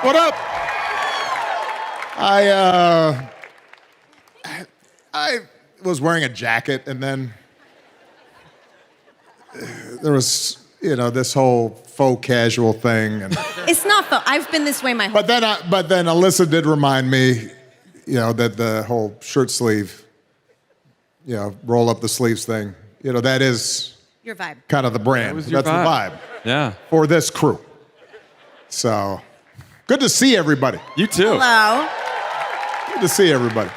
What up? I was wearing a jacket, and then there was, this whole faux casual thing. And, It's not faux. I've been this way my whole but then Alyssa did remind me, that the whole shirt sleeve, roll up the sleeves thing, that is your vibe. kind of the brand. That was your That's vibe. the vibe Yeah. for this crew. So, good to see everybody. You too. Hello. Good to see everybody.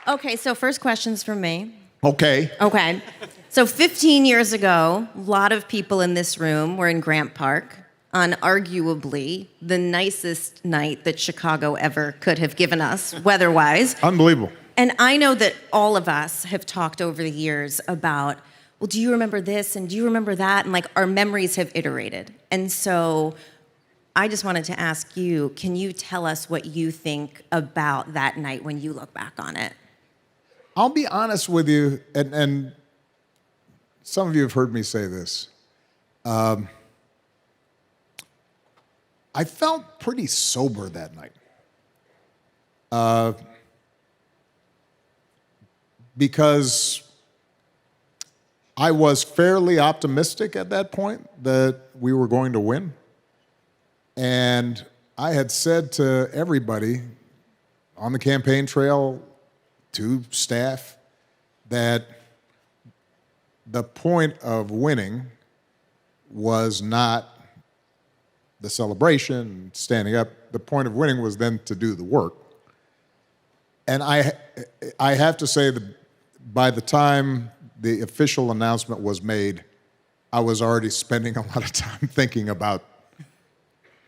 Okay, so first question's from me. Okay. Okay. So 15 years ago, a lot of people in this room were in Grant Park on arguably the nicest night that Chicago ever could have given us, weather-wise. Unbelievable. And I know that all of us have talked over the years about, well, do you remember this and do you remember that? And our memories have iterated. And so I just wanted to ask you, can you tell us what you think about that night when you look back on it? I'll be honest with you, and some of you have heard me say this. I felt pretty sober that night. Because I was fairly optimistic at that point that we were going to win. And I had said to everybody on the campaign trail, to staff, that the point of winning was not the celebration, standing up. The point of winning was then to do the work. And I have to say that by the time the official announcement was made, I was already spending a lot of time thinking about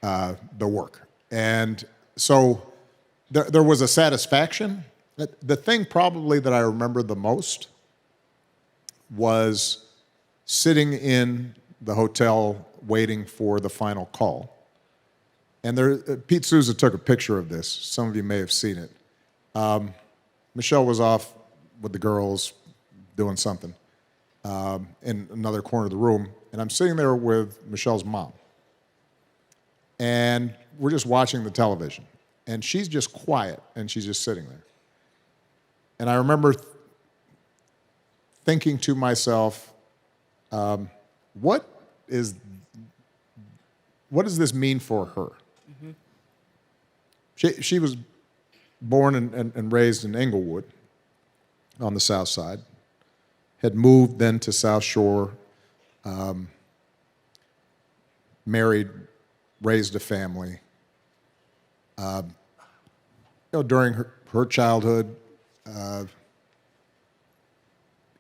the work. And so there was a satisfaction. The thing probably that I remember the most was sitting in the hotel waiting for the final call. And Pete Souza took a picture of this. Some of you may have seen it. Michelle was off with the girls doing something in another corner of the room. And I'm sitting there with Michelle's mom. And we're just watching the television. And she's just quiet, and she's just sitting there. And I remember thinking to myself, what does this mean for her? Mm-hmm. She was born and raised in Inglewood on the South Side, had moved then to South Shore, married, raised a family. During her childhood,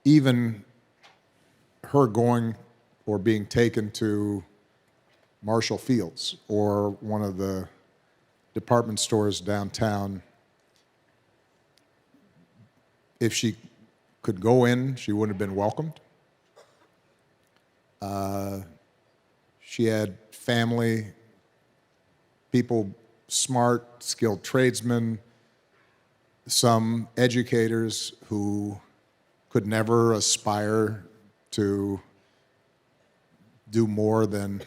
even her going or being taken to Marshall Fields or one of the department stores downtown, if she could go in, she wouldn't have been welcomed. She had family, people, smart, skilled tradesmen, some educators who could never aspire to do more than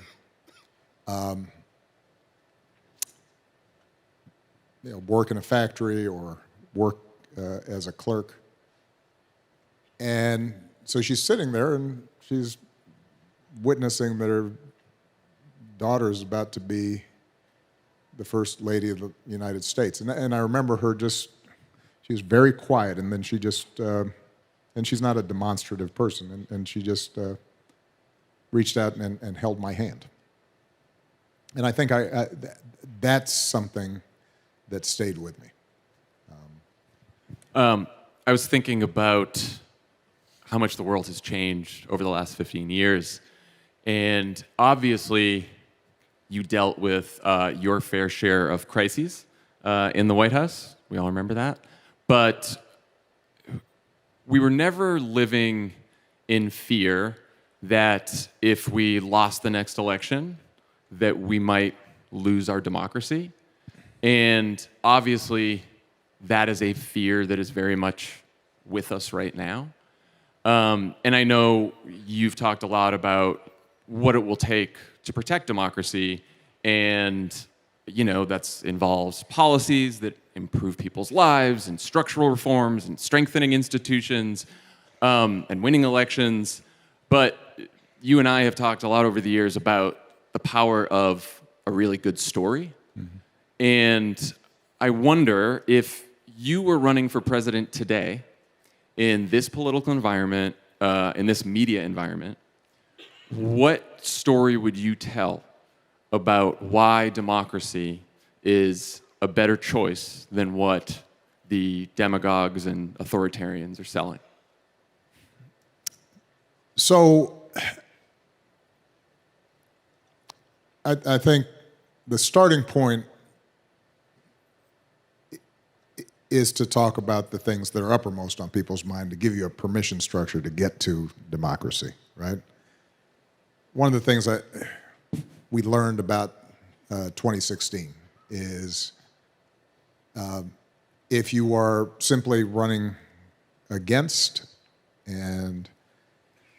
work in a factory or work as a clerk. And so she's sitting there and she's witnessing that her daughter is about to be the First Lady of the United States. And I remember her she was very quiet, and then she just, and she's not a demonstrative person, and she just reached out and held my hand. And I think that's something that stayed with me. I was thinking about how much the world has changed over the last 15 years. And obviously, you dealt with your fair share of crises in the White House. We all remember that. But we were never living in fear that if we lost the next election, that we might lose our democracy. And obviously, that is a fear that is very much with us right now. And I know you've talked a lot about what it will take to protect democracy and That's involves policies that improve people's lives and structural reforms and strengthening institutions and winning elections. But you and I have talked a lot over the years about the power of a really good story. And I wonder if you were running for president today in this political environment, in this media environment, what story would you tell about why democracy is a better choice than what the demagogues and authoritarians are selling? So I think the starting point is to talk about the things that are uppermost on people's mind to give you a permission structure to get to democracy, right? One of the things that we learned about 2016 is if you are simply running against and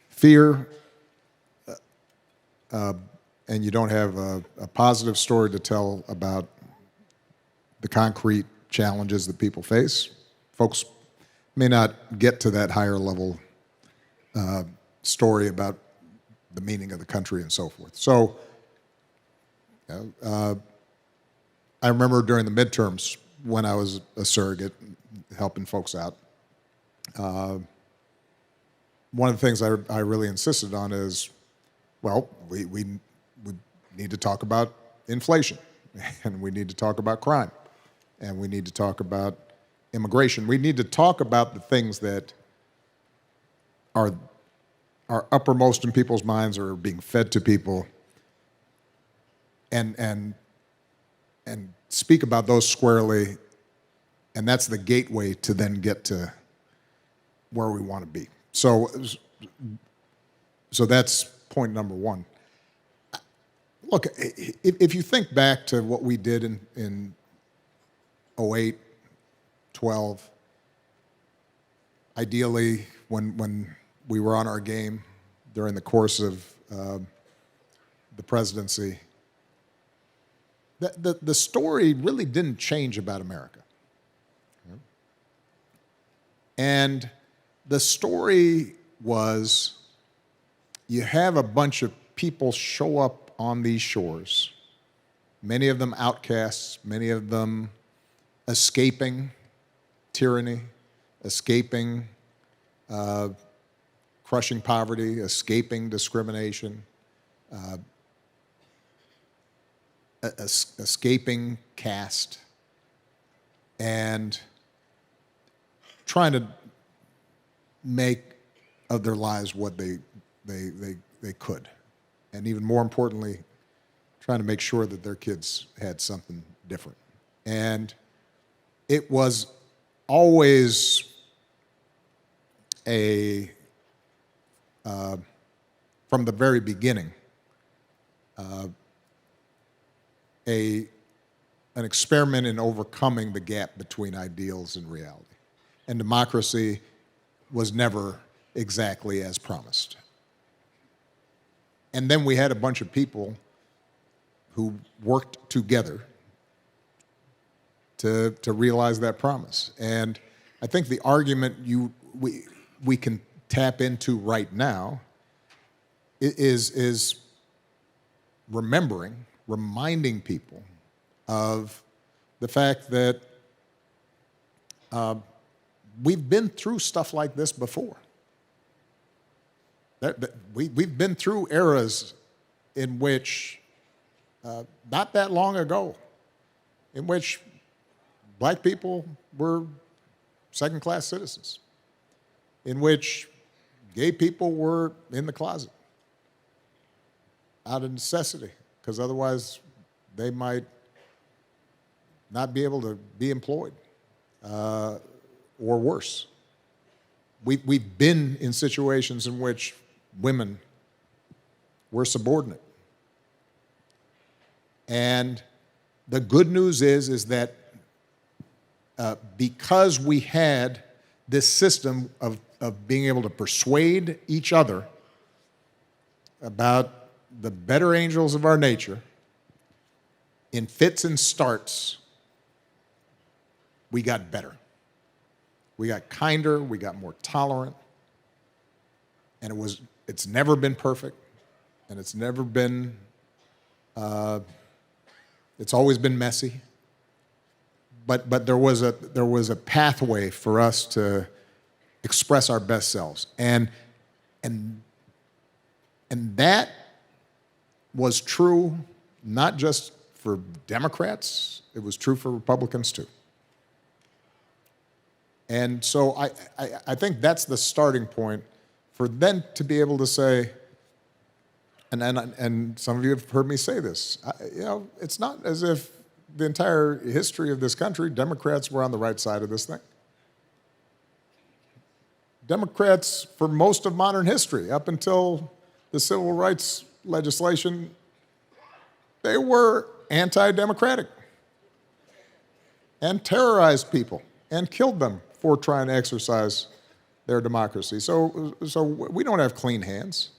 fear and you don't have a positive story to tell about the concrete challenges that people face, folks may not get to that higher level story about the meaning of the country and so forth. So I remember during the midterms when I was a surrogate helping folks out, one of the things I really insisted on is, well, we need to talk about inflation, and we need to talk about crime, and we need to talk about immigration. We need to talk about the things that are uppermost in people's minds or are being fed to people, and speak about those squarely, and that's the gateway to then get to where we want to be. So that's point number one. Look, if you think back to what we did in 08, 12, ideally when we were on our game during the course of the presidency, the story really didn't change about America. And the story was you have a bunch of people show up on these shores, many of them outcasts, many of them escaping tyranny, escaping crushing poverty, escaping discrimination, escaping caste, and trying to make of their lives what they could. And even more importantly, trying to make sure that their kids had something different. And it was always from the very beginning, an experiment in overcoming the gap between ideals and reality. And democracy was never exactly as promised. And then we had a bunch of people who worked together to realize that promise. And I think the argument we can tap into right now is reminding people of the fact that we've been through stuff like this before. We've been through eras in which, not that long ago, in which black people were second-class citizens, in which gay people were in the closet out of necessity, because otherwise they might not be able to be employed, or worse. We've been in situations in which women were subordinate. And the good news is that because we had this system of being able to persuade each other about the better angels of our nature in fits and starts, we got better. We got kinder, we got more tolerant, and it's never been perfect, and it's never been, it's always been messy. But there was a pathway for us to express our best selves, and that was true not just for Democrats, it was true for Republicans too. And so I think that's the starting point for then to be able to say, and some of you have heard me say this, it's not as if the entire history of this country, Democrats were on the right side of this thing. Democrats, for most of modern history, up until the civil rights legislation, they were anti-democratic and terrorized people and killed them for trying to exercise their democracy. So we don't have clean hands.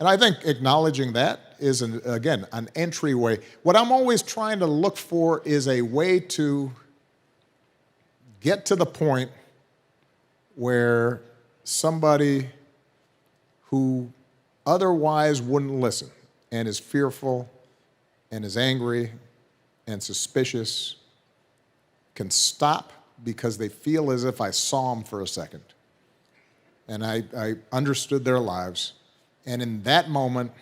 And I think acknowledging that is, again, an entryway. What I'm always trying to look for is a way to get to the point where somebody who otherwise wouldn't listen and is fearful and is angry and suspicious can stop because they feel as if I saw them for a second. And I understood their lives. And in that moment,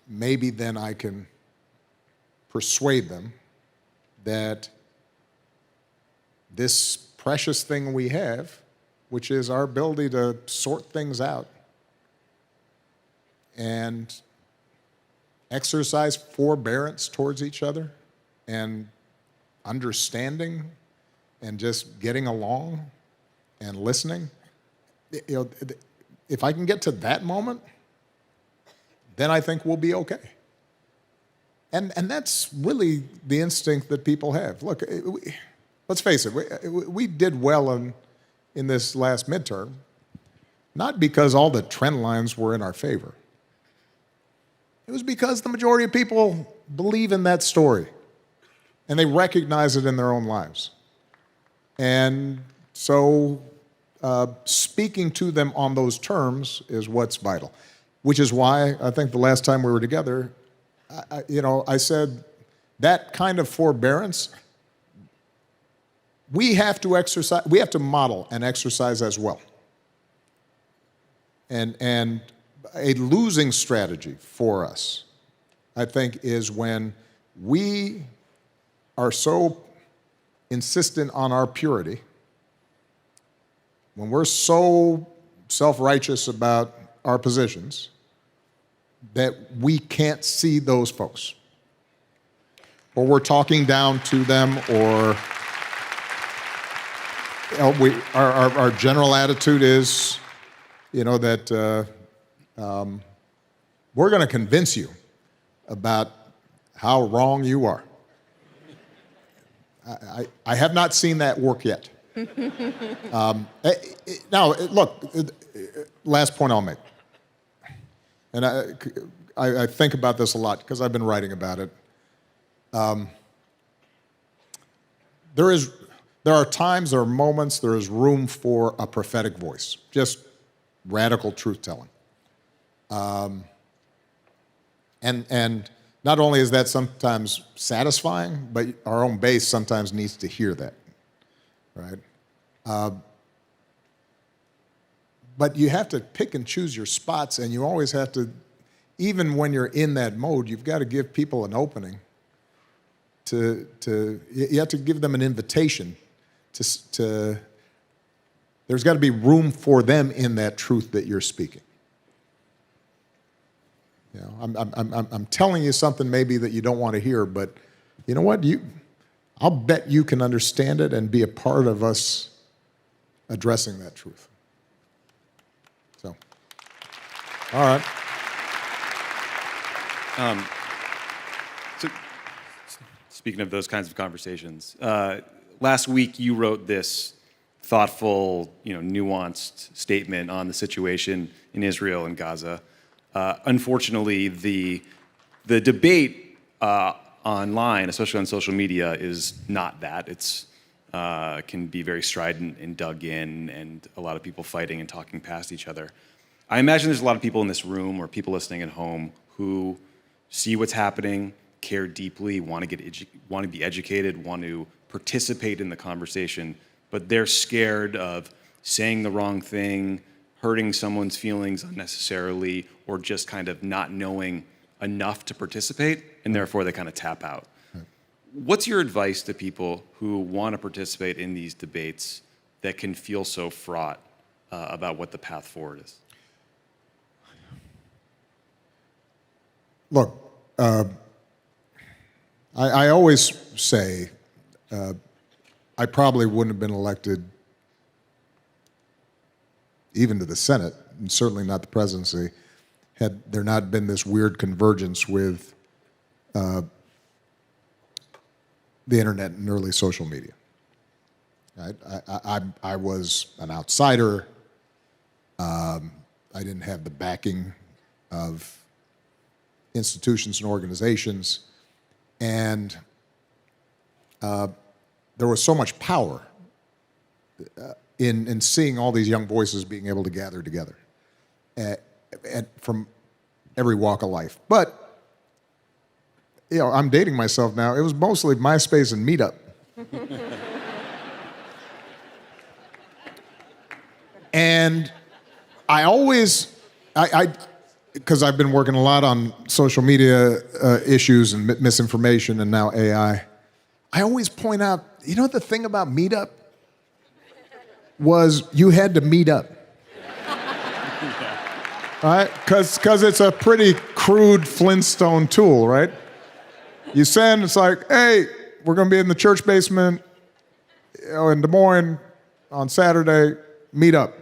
maybe then I can persuade them that this precious thing we have, which is our ability to sort things out and exercise forbearance towards each other and understanding and just getting along and listening, if I can get to that moment, then I think we'll be okay. And that's really the instinct that people have. Look, let's face it, we did well in this last midterm, not because all the trend lines were in our favor. It was because the majority of people believe in that story, and they recognize it in their own lives. And so speaking to them on those terms is what's vital, which is why I think the last time we were together, I said that kind of forbearance, we have to exercise, we have to model and exercise as well. And a losing strategy for us, I think, is when we are so insistent on our purity, when we're so self-righteous about our positions that we can't see those folks, or we're talking down to them, or our general attitude is, that we're going to convince you about how wrong you are. I have not seen that work yet. Now, look, last point I'll make, and I think about this a lot because I've been writing about it. There are times, there are moments, there is room for a prophetic voice, just radical truth-telling. And not only is that sometimes satisfying, but our own base sometimes needs to hear that, right? But you have to pick and choose your spots, and you always have to, even when you're in that mode, you've got to give people an opening you have to give them an invitation to there's got to be room for them in that truth that you're speaking. I'm telling you something maybe that you don't want to hear, but you know what? I'll bet you can understand it and be a part of us addressing that truth. So, all right. So, speaking of those kinds of conversations, last week you wrote this thoughtful, nuanced statement on the situation in Israel and Gaza. Unfortunately, the debate online, especially on social media, is not that. It's can be very strident and dug in, and a lot of people fighting and talking past each other. I imagine there's a lot of people in this room or people listening at home who see what's happening, care deeply, want to be educated, want to participate in the conversation, but they're scared of saying the wrong thing, hurting someone's feelings unnecessarily, or just kind of not knowing enough to participate, and therefore they kind of tap out. What's your advice to people who want to participate in these debates that can feel so fraught about what the path forward is? Look, I always say I probably wouldn't have been elected even to the Senate, and certainly not the presidency, had there not been this weird convergence with the internet and early social media. I was an outsider. I didn't have the backing of institutions and organizations, and there was so much power in seeing all these young voices being able to gather together from every walk of life. But I'm dating myself now. It was mostly MySpace and Meetup. And I always, because I've been working a lot on social media issues and misinformation and now AI, I always point out, the thing about Meetup was you had to meet up. Right? Because it's a pretty crude Flintstone tool, right? You send, it's like, hey, we're going to be in the church basement in Des Moines on Saturday, meet up.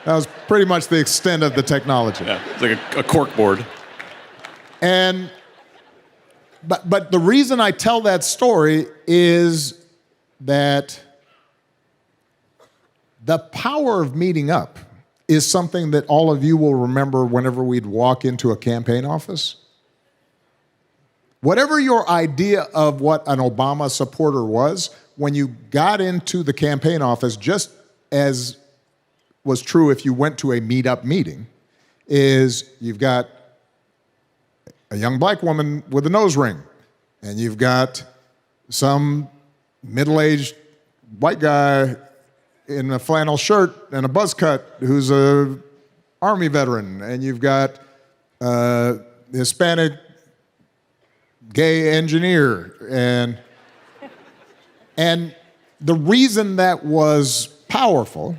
That was pretty much the extent of the technology. Yeah, it's like a cork board. But the reason I tell that story is that the power of meeting up is something that all of you will remember whenever we'd walk into a campaign office. Whatever your idea of what an Obama supporter was, when you got into the campaign office, just as was true if you went to a meetup meeting, is you've got a young black woman with a nose ring, and you've got some middle-aged white guy in a flannel shirt and a buzz cut who's a Army veteran, and you've got a Hispanic gay engineer, and the reason that was powerful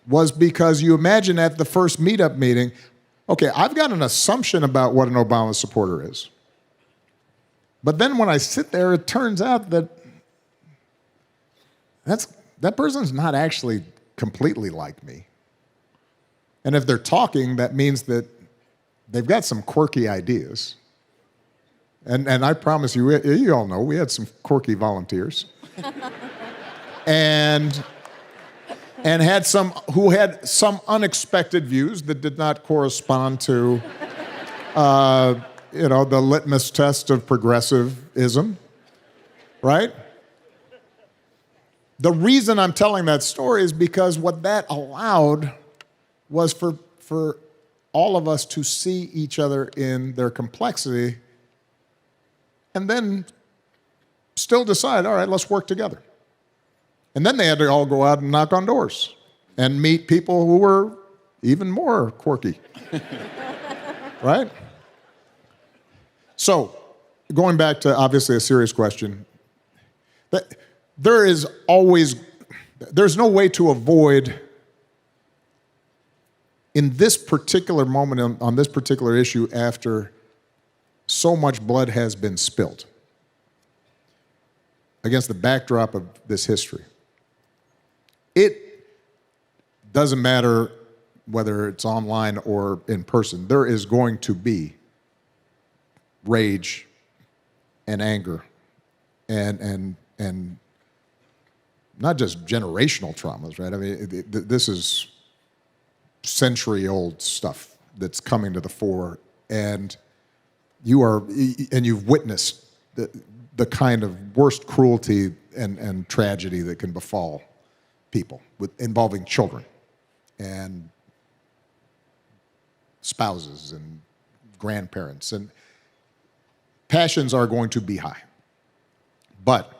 was because you imagine at the first meetup meeting, okay, I've got an assumption about what an Obama supporter is. But then when I sit there, it turns out that that person's not actually completely like me. And if they're talking, that means that they've got some quirky ideas. And I promise you, you all know, we had some quirky volunteers. and had some who had some unexpected views that did not correspond to the litmus test of progressivism, right? The reason I'm telling that story is because what that allowed was for all of us to see each other in their complexity and then still decide, all right, let's work together. And then they had to all go out and knock on doors and meet people who were even more quirky, right? So, going back to obviously a serious question, there's no way to avoid, in this particular moment on this particular issue, after so much blood has been spilled against the backdrop of this history. It doesn't matter whether it's online or in person. There is going to be rage and anger and not just generational traumas, right? I mean, this is century-old stuff that's coming to the fore, and and you've witnessed the kind of worst cruelty and tragedy that can befall people involving children and spouses and grandparents. And passions are going to be high. But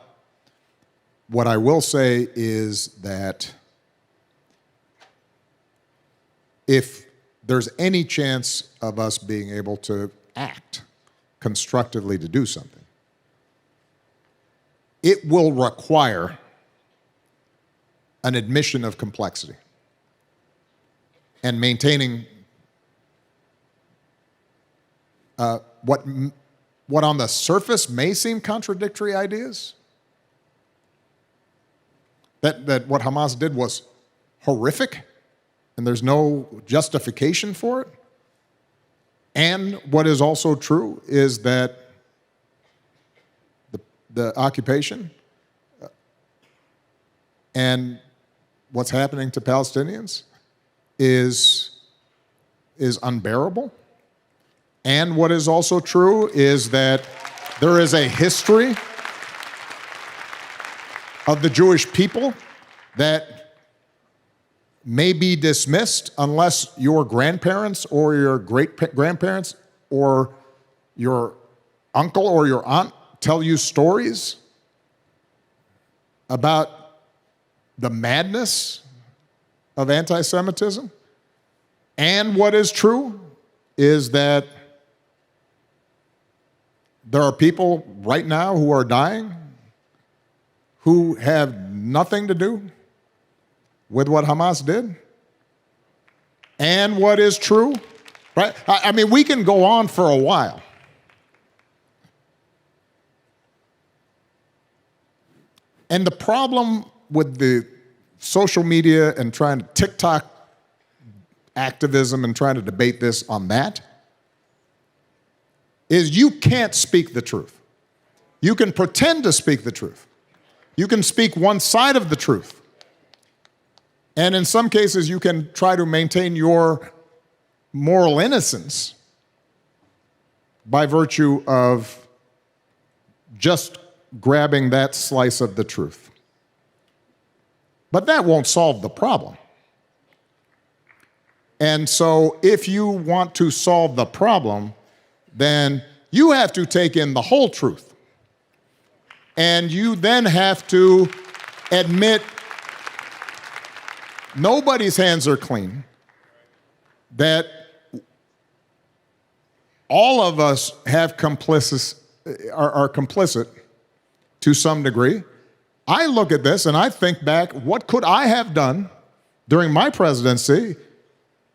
what I will say is that if there's any chance of us being able to act constructively to do something, it will require an admission of complexity and maintaining what on the surface may seem contradictory ideas. That what Hamas did was horrific, and there's no justification for it. And what is also true is that the occupation and what's happening to Palestinians is unbearable. And what is also true is that there is a history of the Jewish people that may be dismissed unless your grandparents or your great-grandparents or your uncle or your aunt tell you stories about the madness of anti-Semitism. And what is true is that there are people right now who are dying who have nothing to do with what Hamas did. And what is true, right? I mean, we can go on for a while. And the problem with the social media and trying to TikTok activism and trying to debate this on that is you can't speak the truth. You can pretend to speak the truth. You can speak one side of the truth. And in some cases, you can try to maintain your moral innocence by virtue of just grabbing that slice of the truth. But that won't solve the problem. And so if you want to solve the problem, then you have to take in the whole truth. And you then have to admit nobody's hands are clean, that all of us have are complicit to some degree. I look at this and I think back, what could I have done during my presidency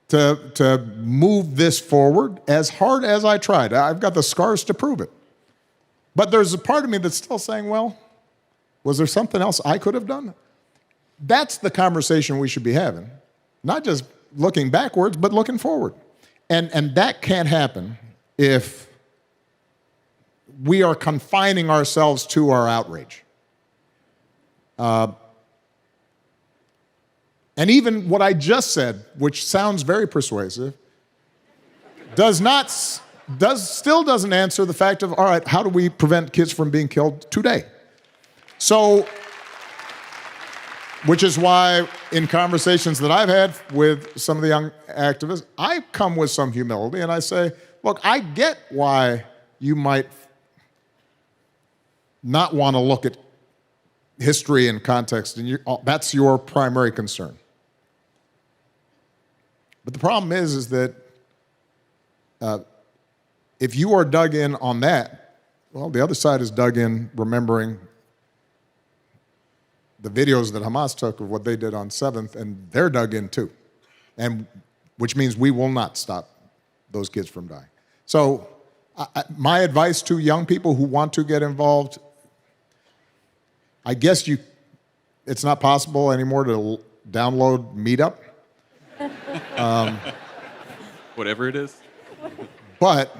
to move this forward as hard as I tried? I've got the scars to prove it. But there's a part of me that's still saying, well, was there something else I could have done? That's the conversation we should be having. Not just looking backwards, but looking forward. And that can't happen if we are confining ourselves to our outrage. And even what I just said, which sounds very persuasive, still doesn't answer the fact of, all right, how do we prevent kids from being killed today? So, which is why in conversations that I've had with some of the young activists, I come with some humility and I say, look, I get why you might not want to look at history and context, and that's your primary concern. But the problem is that if you are dug in on that, well, the other side is dug in remembering the videos that Hamas took of what they did on 7th, and they're dug in too, and which means we will not stop those kids from dying. So my advice to young people who want to get involved, I guess it's not possible anymore to download Meetup. Whatever it is. But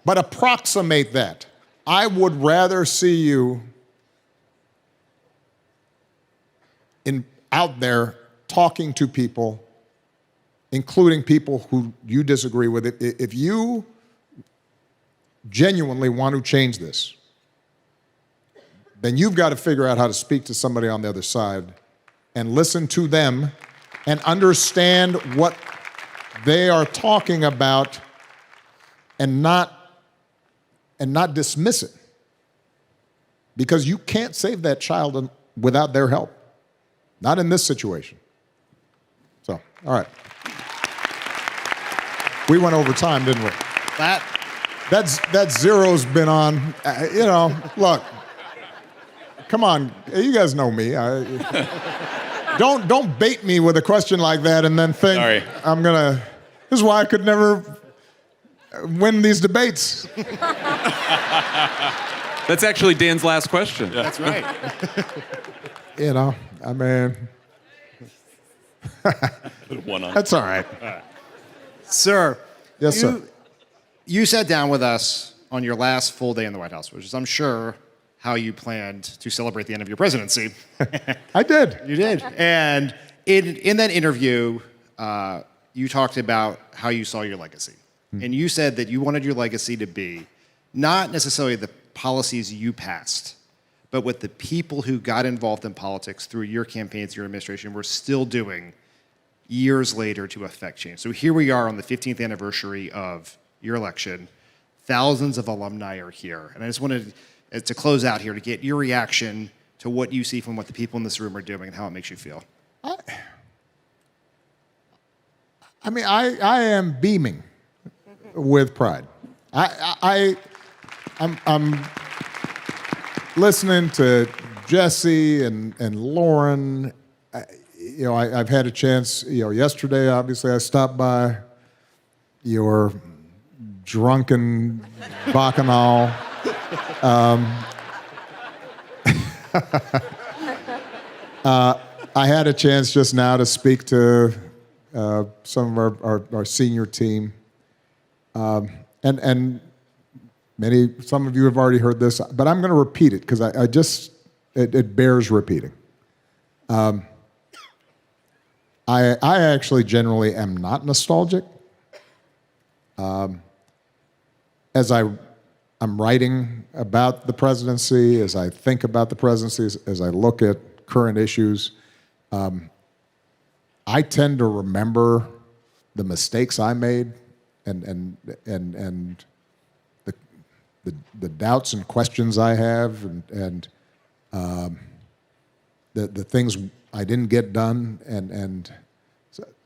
approximate that. I would rather see you out there talking to people, including people who you disagree with. If you genuinely want to change this, then you've got to figure out how to speak to somebody on the other side and listen to them and understand what they are talking about and not dismiss it. Because you can't save that child without their help. Not in this situation. So, all right. We went over time, didn't we? That zero's been on. Look. Come on, you guys know me. Don't bait me with a question like that and then think I'm gonna. This is why I could never win these debates. That's actually Dan's last question. That's right. I mean, that's all right. Sir. Yes, sir. You sat down with us on your last full day in the White House, which is, I'm sure, how you planned to celebrate the end of your presidency. I did. You did. And in that interview, you talked about how you saw your legacy. And you said that you wanted your legacy to be not necessarily the policies you passed, but what the people who got involved in politics through your campaigns, your administration, were still doing years later to affect change. So here we are on the 15th anniversary of your election. Thousands of alumni are here. And I just wanted to close out here to get your reaction to what you see from what the people in this room are doing and how it makes you feel. I mean, I am beaming with pride. I'm listening to Jesse and Lauren. I've had a chance. Yesterday, obviously, I stopped by your drunken bacchanal. I had a chance just now to speak to some of our senior team, and some of you have already heard this, but I'm going to repeat it because it bears repeating. I actually generally am not nostalgic. As I'm writing about the presidency, as I think about the presidency, as I look at current issues, I tend to remember the mistakes I made and the doubts and questions I have and the things I didn't get done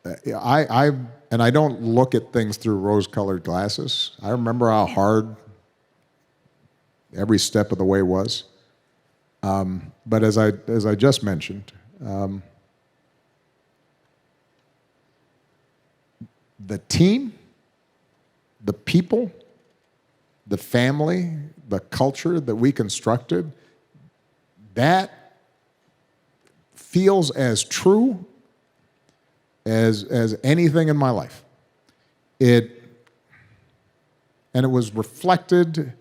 I don't look at things through rose-colored glasses. I remember how hard every step of the way was. But as I just mentioned, the team, the people, the family, the culture that we constructed, that feels as true as anything in my life. And it was reflected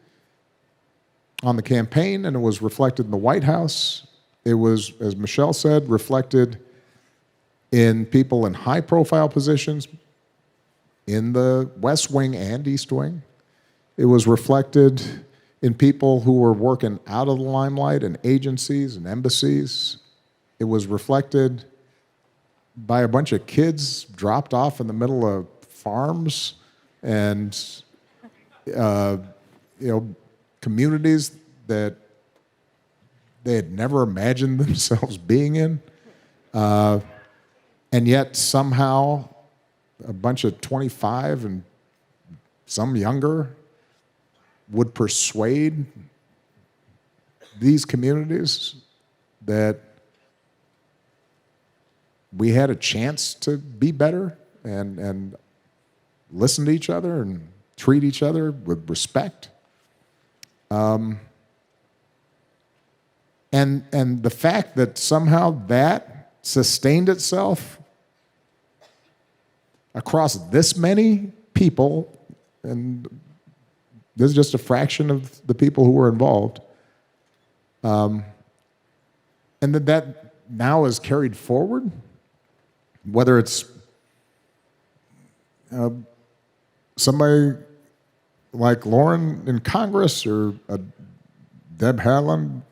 on the campaign, and it was reflected in the White House. It was, as Michelle said, reflected in people in high-profile positions in the West Wing and East Wing. It was reflected in people who were working out of the limelight in agencies and embassies. It was reflected by a bunch of kids dropped off in the middle of farms and communities that they had never imagined themselves being in. And yet somehow a bunch of 25 and some younger would persuade these communities that we had a chance to be better and listen to each other and treat each other with respect. And the fact that somehow that sustained itself across this many people, and this is just a fraction of the people who were involved, and that now is carried forward, whether it's somebody like Lauren in Congress or Deb Haaland,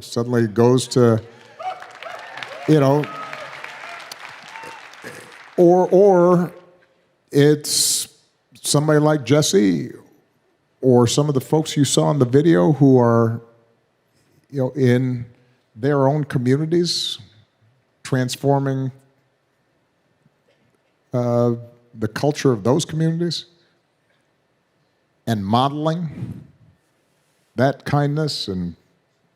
suddenly goes to, or it's somebody like Jesse or some of the folks you saw in the video who are, in their own communities, transforming the culture of those communities and modeling that kindness and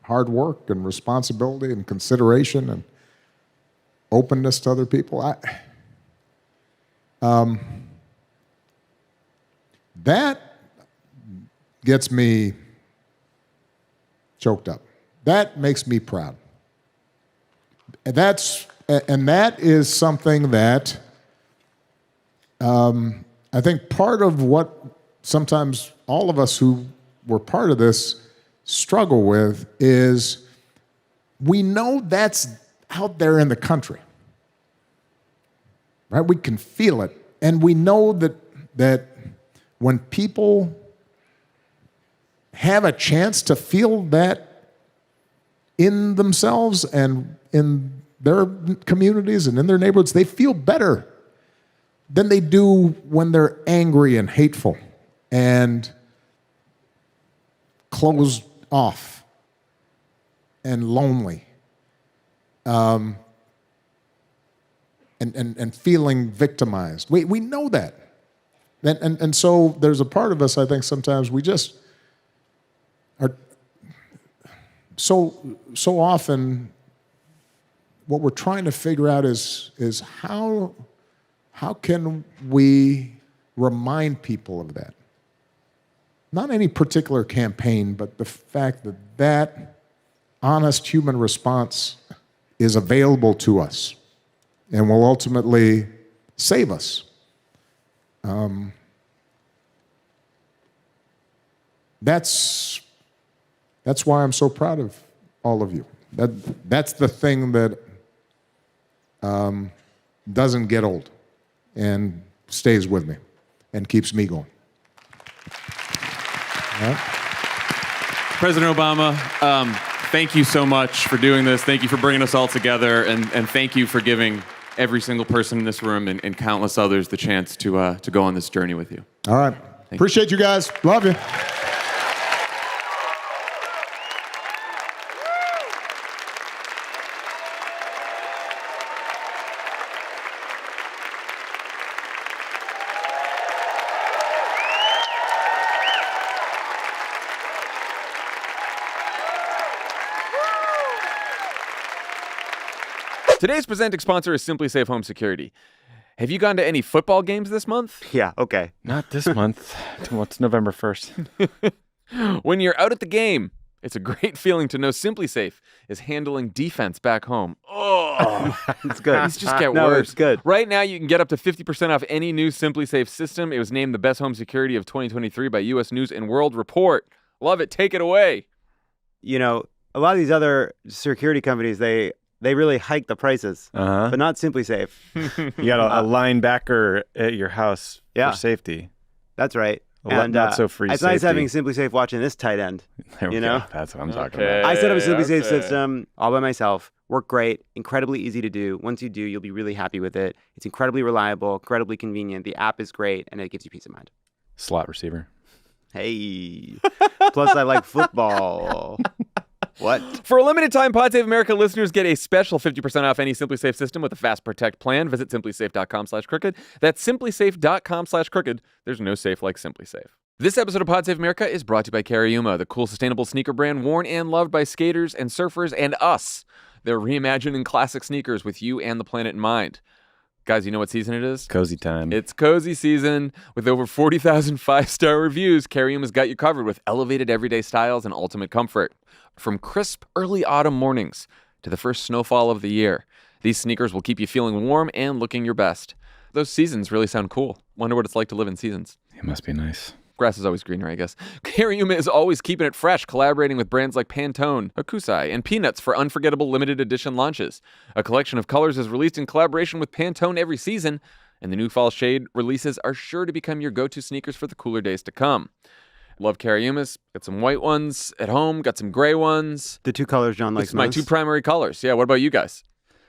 hard work and responsibility and consideration and openness to other people. That gets me choked up. That makes me proud. And that is something that I think part of what sometimes all of us who were part of this struggle with is we know that's out there in the country, right? We can feel it. And we know that when people have a chance to feel that in themselves and in their communities and in their neighborhoods, they feel better than they do when they're angry and hateful and closed off and lonely, and feeling victimized. We know that. And so there's a part of us, I think, sometimes we just are so often what we're trying to figure out is how can we remind people of that? Not any particular campaign, but the fact that honest human response is available to us and will ultimately save us. That's why I'm so proud of all of you. That's the thing that doesn't get old and stays with me and keeps me going. All right. President Obama, thank you so much for doing this. Thank you for bringing us all together, and thank you for giving every single person in this room and countless others the chance to go on this journey with you. All right. Appreciate you guys. Love you. Today's presenting sponsor is Simply Safe Home Security. Have you gone to any football games this month? Yeah, okay. Not this month. What's November 1st? When you're out at the game, it's a great feeling to know Simply Safe is handling defense back home. Oh, It's good. these just get No, worse. it's good. Right now, you can get up to 50% off any new Simply Safe system. It was named the best home security of 2023 by U.S. News and World Report. Love it. Take it away. You know, a lot of these other security companies, they really hike the prices, Uh-huh. but not Simply Safe. You got a linebacker at your house Yeah. for safety. That's right. Not so free It's nice safety. having Simply Safe watching this tight end. There we You go. know? That's what I'm talking Okay. about. I set up a Simply Safe okay. system all by myself. Worked great. Incredibly easy to do. Once you do, you'll be really happy with it. It's incredibly reliable, incredibly convenient. The app is great, and it gives you peace of mind. Slot receiver. Hey. Plus, I like football. What? For a limited time, Pod Save America listeners get a special 50% off any Simply Safe system with a Fast Protect plan. Visit simplysafe.com/crooked. That's simplysafe.com/crooked. There's no safe like Simply Safe. This episode of Pod Save America is brought to you by Cariuma, the cool sustainable sneaker brand worn and loved by skaters and surfers and us. They're reimagining classic sneakers with you and the planet in mind. Guys, you know what season it is? Cozy time. It's cozy season. With over 40,000 five-star reviews, Cariuma's got you covered with elevated everyday styles and ultimate comfort. From crisp early autumn mornings to the first snowfall of the year, these sneakers will keep you feeling warm and looking your best. Those seasons really sound cool. Wonder what it's like to live in seasons. It must be nice. Grass is always greener, I guess. Cariuma is always keeping it fresh, collaborating with brands like Pantone, Hokusai, and Peanuts for unforgettable limited edition launches. A collection of colors is released in collaboration with Pantone every season, and the new fall shade releases are sure to become your go-to sneakers for the cooler days to come. Love Carrie Umis. Got some white ones at home. Got some gray ones. The two colors John likes It's my most. two primary colors. Yeah, what about you guys?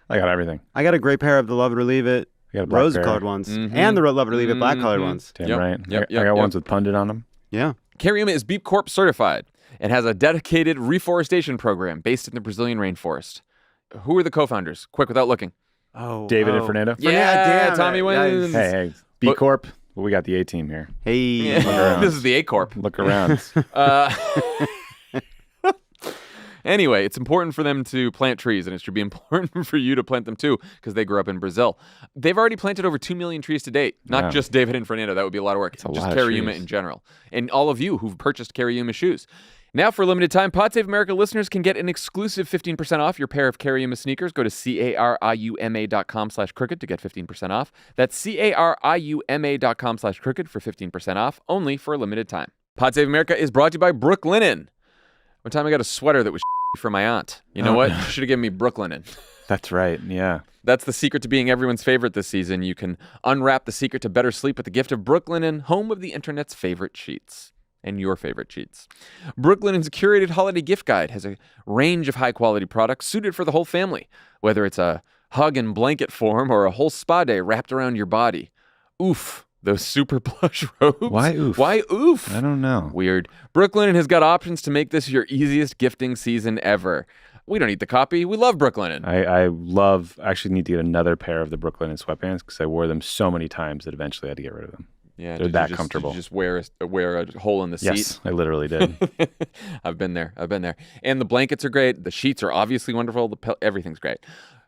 I got everything. I got a gray pair of the Love It or Leave It I got a black rose-colored pair. ones, and the Love It or Leave It black-colored ones. Damn Yep, right. yep, I got yep, ones yep. with pundit on them. Yeah. Carrie Uma is B Corp certified and has a dedicated reforestation program based in the Brazilian rainforest. Who are the co-founders? Quick, without looking. Oh, David and Fernando. damn Tommy it. wins. Hey, B But- Corp. Well, we got the A team here. Hey. around. This is the A Corp. Look around. Anyway, it's important for them to plant trees, and it should be important for you to plant them too, because they grew up in Brazil. They've already planted over 2 million trees to date. Not Wow. just David and Fernando. That would be a lot of work. a Just lot of Carrie Uma trees. in general. And all of you who've purchased Carrie Uma shoes. Now, for a limited time, Pod Save America listeners can get an exclusive 15% off your pair of Carrie Uma sneakers. Go to cariuma.com/crooked to get 15% off. That's cariuma.com/crooked for 15% off, only for a limited time. Pod Save America is brought to you by Brooklinen. One time I got a sweater that was for my aunt. You know what? You should have given me Brooklinen. That's right. Yeah. That's the secret to being everyone's favorite this season. You can unwrap the secret to better sleep with the gift of Brooklinen, home of the internet's favorite sheets. And your favorite sheets. Brooklinen's curated holiday gift guide has a range of high-quality products suited for the whole family, whether it's a hug and blanket form or a whole spa day wrapped around your body. Oof, those super plush robes. Why oof? Why oof? I don't know. Weird. Brooklinen has got options to make this your easiest gifting season ever. We don't need the copy. We love Brooklinen. I actually need to get another pair of the Brooklyn sweatpants because I wore them so many times that eventually I had to get rid of them. Yeah, They're did that you just, comfortable. Did you just wear a hole in the seat? Yes, I literally did. I've been there. And the blankets are great. The sheets are obviously wonderful. Everything's great.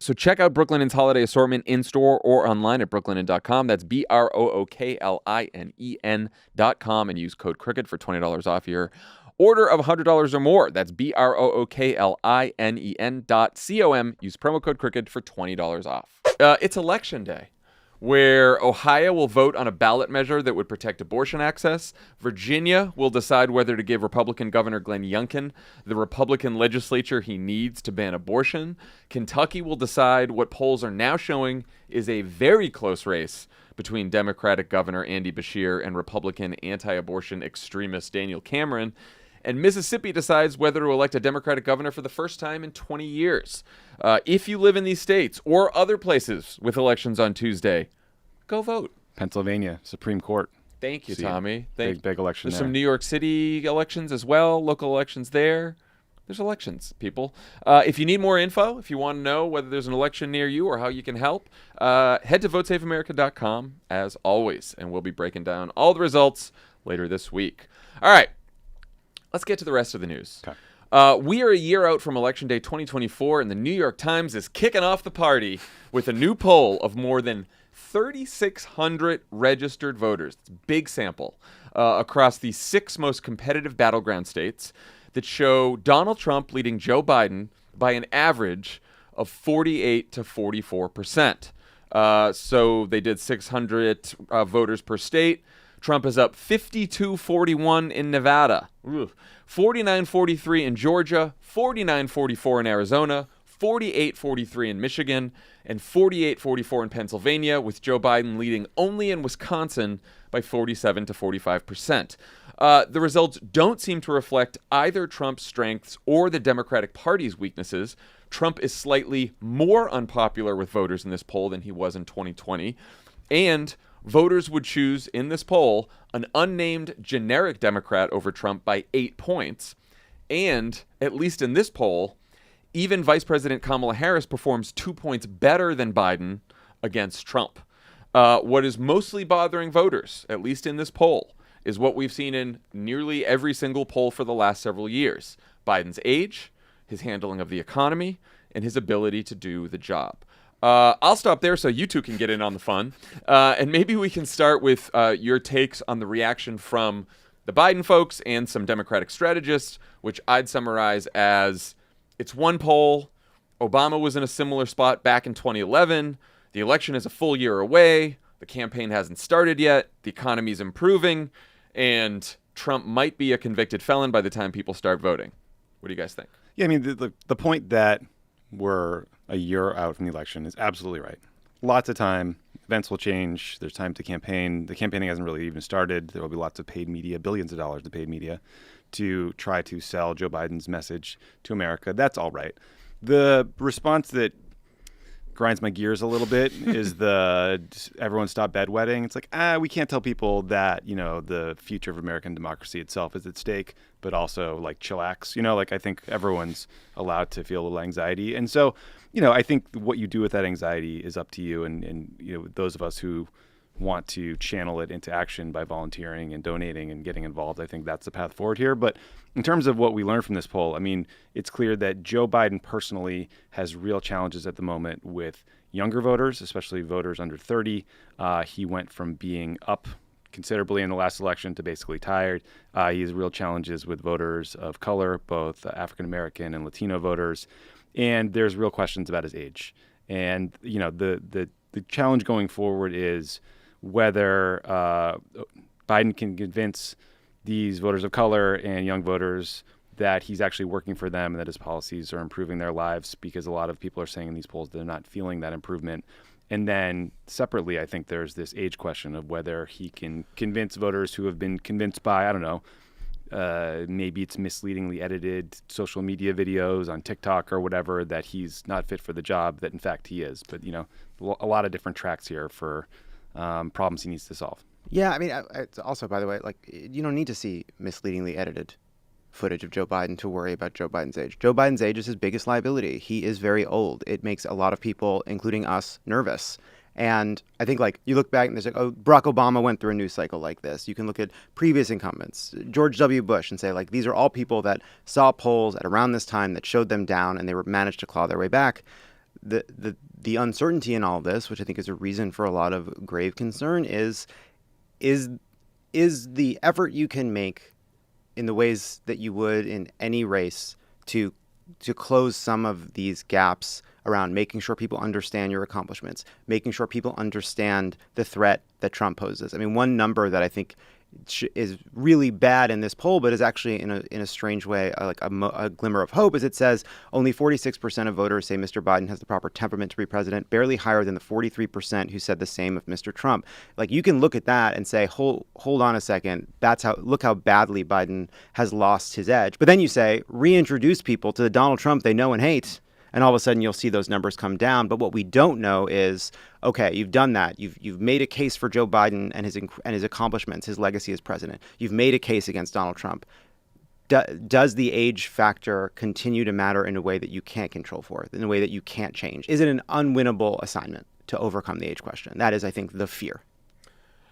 So check out Brooklinen's holiday assortment in store or online at brooklinen.com. That's BROOKLINEN.com and use code CROOKED for $20 off your order of $100 or more. That's BROOKLINEN.com. Use promo code CROOKED for $20 off. It's election day, where Ohio will vote on a ballot measure that would protect abortion access. Virginia will decide whether to give Republican Governor Glenn Youngkin the Republican legislature he needs to ban abortion. Kentucky will decide what polls are now showing is a very close race between Democratic Governor Andy Beshear and Republican anti-abortion extremist Daniel Cameron. And Mississippi decides whether to elect a Democratic governor for the first time in 20 years. If you live in these states or other places with elections on Tuesday, go vote. Pennsylvania Supreme Court. Thank you, See, Tommy. big election There's there. some New York City elections as well, local elections there. There's elections, people. If you need more info, if you want to know whether there's an election near you or how you can help, head to votesaveamerica.com as always, and we'll be breaking down all the results later this week. All right. Let's get to the rest of the news. Okay. We are a year out from Election Day 2024, and the New York Times is kicking off the party with a new poll of more than 3,600 registered voters. It's a big sample across the 6 most competitive battleground states that show Donald Trump leading Joe Biden by an average of 48 to 44%. So they did 600 voters per state. Trump is up 52-41 in Nevada, 49-43 in Georgia, 49-44 in Arizona, 48-43 in Michigan, and 48-44 in Pennsylvania, with Joe Biden leading only in Wisconsin by 47 to 45%. The results don't seem to reflect either Trump's strengths or the Democratic Party's weaknesses. Trump is slightly more unpopular with voters in this poll than he was in 2020, and voters would choose in this poll an unnamed generic Democrat over Trump by 8 points. And, at least in this poll, even Vice President Kamala Harris performs 2 points better than Biden against Trump. What is mostly bothering voters, at least in this poll, is what we've seen in nearly every single poll for the last several years: Biden's age, his handling of the economy, and his ability to do the job. I'll stop there so you two can get in on the fun. And maybe we can start with your takes on the reaction from the Biden folks and some Democratic strategists, which I'd summarize as, it's one poll. Obama was in a similar spot back in 2011. The election is a full year away. The campaign hasn't started yet. The economy's improving. And Trump might be a convicted felon by the time people start voting. What do you guys think? Yeah, I mean, the point that we're a year out from the election is absolutely right. Lots of time. events will change. There's time to campaign. The campaigning hasn't really even started. There will be lots of paid media, billions of dollars of paid media, to try to sell Joe Biden's message to America. That's all right. The response that grinds my gears a little bit is the everyone stop bedwetting. It's like, we can't tell people that, the future of American democracy itself is at stake, but also like chillax, I think everyone's allowed to feel a little anxiety. And so, I think what you do with that anxiety is up to you. And those of us who want to channel it into action by volunteering and donating and getting involved, I think that's the path forward here. But in terms of what we learned from this poll, I mean, it's clear that Joe Biden personally has real challenges at the moment with younger voters, especially voters under 30. He went from being up considerably in the last election to basically tired. He has real challenges with voters of color, both African American and Latino voters. And there's real questions about his age. And, the challenge going forward is whether Biden can convince these voters of color and young voters that he's actually working for them and that his policies are improving their lives, because a lot of people are saying in these polls they're not feeling that improvement. And then separately, I think there's this age question of whether he can convince voters who have been convinced by, I don't know, maybe it's misleadingly edited social media videos on TikTok or whatever, that he's not fit for the job, that in fact he is. But, a lot of different tracks here for problems he needs to solve. Yeah, I mean, it's also, by the way, like, you don't need to see misleadingly edited footage of Joe Biden to worry about Joe Biden's age. Joe Biden's age is his biggest liability. He is very old. It makes a lot of people, including us, nervous. And I think, like, you look back and there's like, oh, Barack Obama went through a news cycle like this. You can look at previous incumbents, George W. Bush, and say, like, these are all people that saw polls at around this time that showed them down, and they were managed to claw their way back. The uncertainty in all of this, which I think is a reason for a lot of grave concern, is the effort you can make in the ways that you would in any race to close some of these gaps around making sure people understand your accomplishments, making sure people understand the threat that Trump poses. I mean, one number that I think is really bad in this poll, but is actually in a strange way like a glimmer of hope, is it says only 46% of voters say Mr. Biden has the proper temperament to be president, barely higher than the 43% who said the same of Mr. Trump. Like, you can look at that and say, hold on a second, look how badly Biden has lost his edge. But then you say, reintroduce people to the Donald Trump they know and hate, and all of a sudden you'll see those numbers come down. But what we don't know is, okay, you've done that. You've made a case for Joe Biden and his accomplishments, his legacy as president. You've made a case against Donald Trump. Does the age factor continue to matter in a way that you can't control for, in a way that you can't change? Is it an unwinnable assignment to overcome the age question? That is, I think, the fear.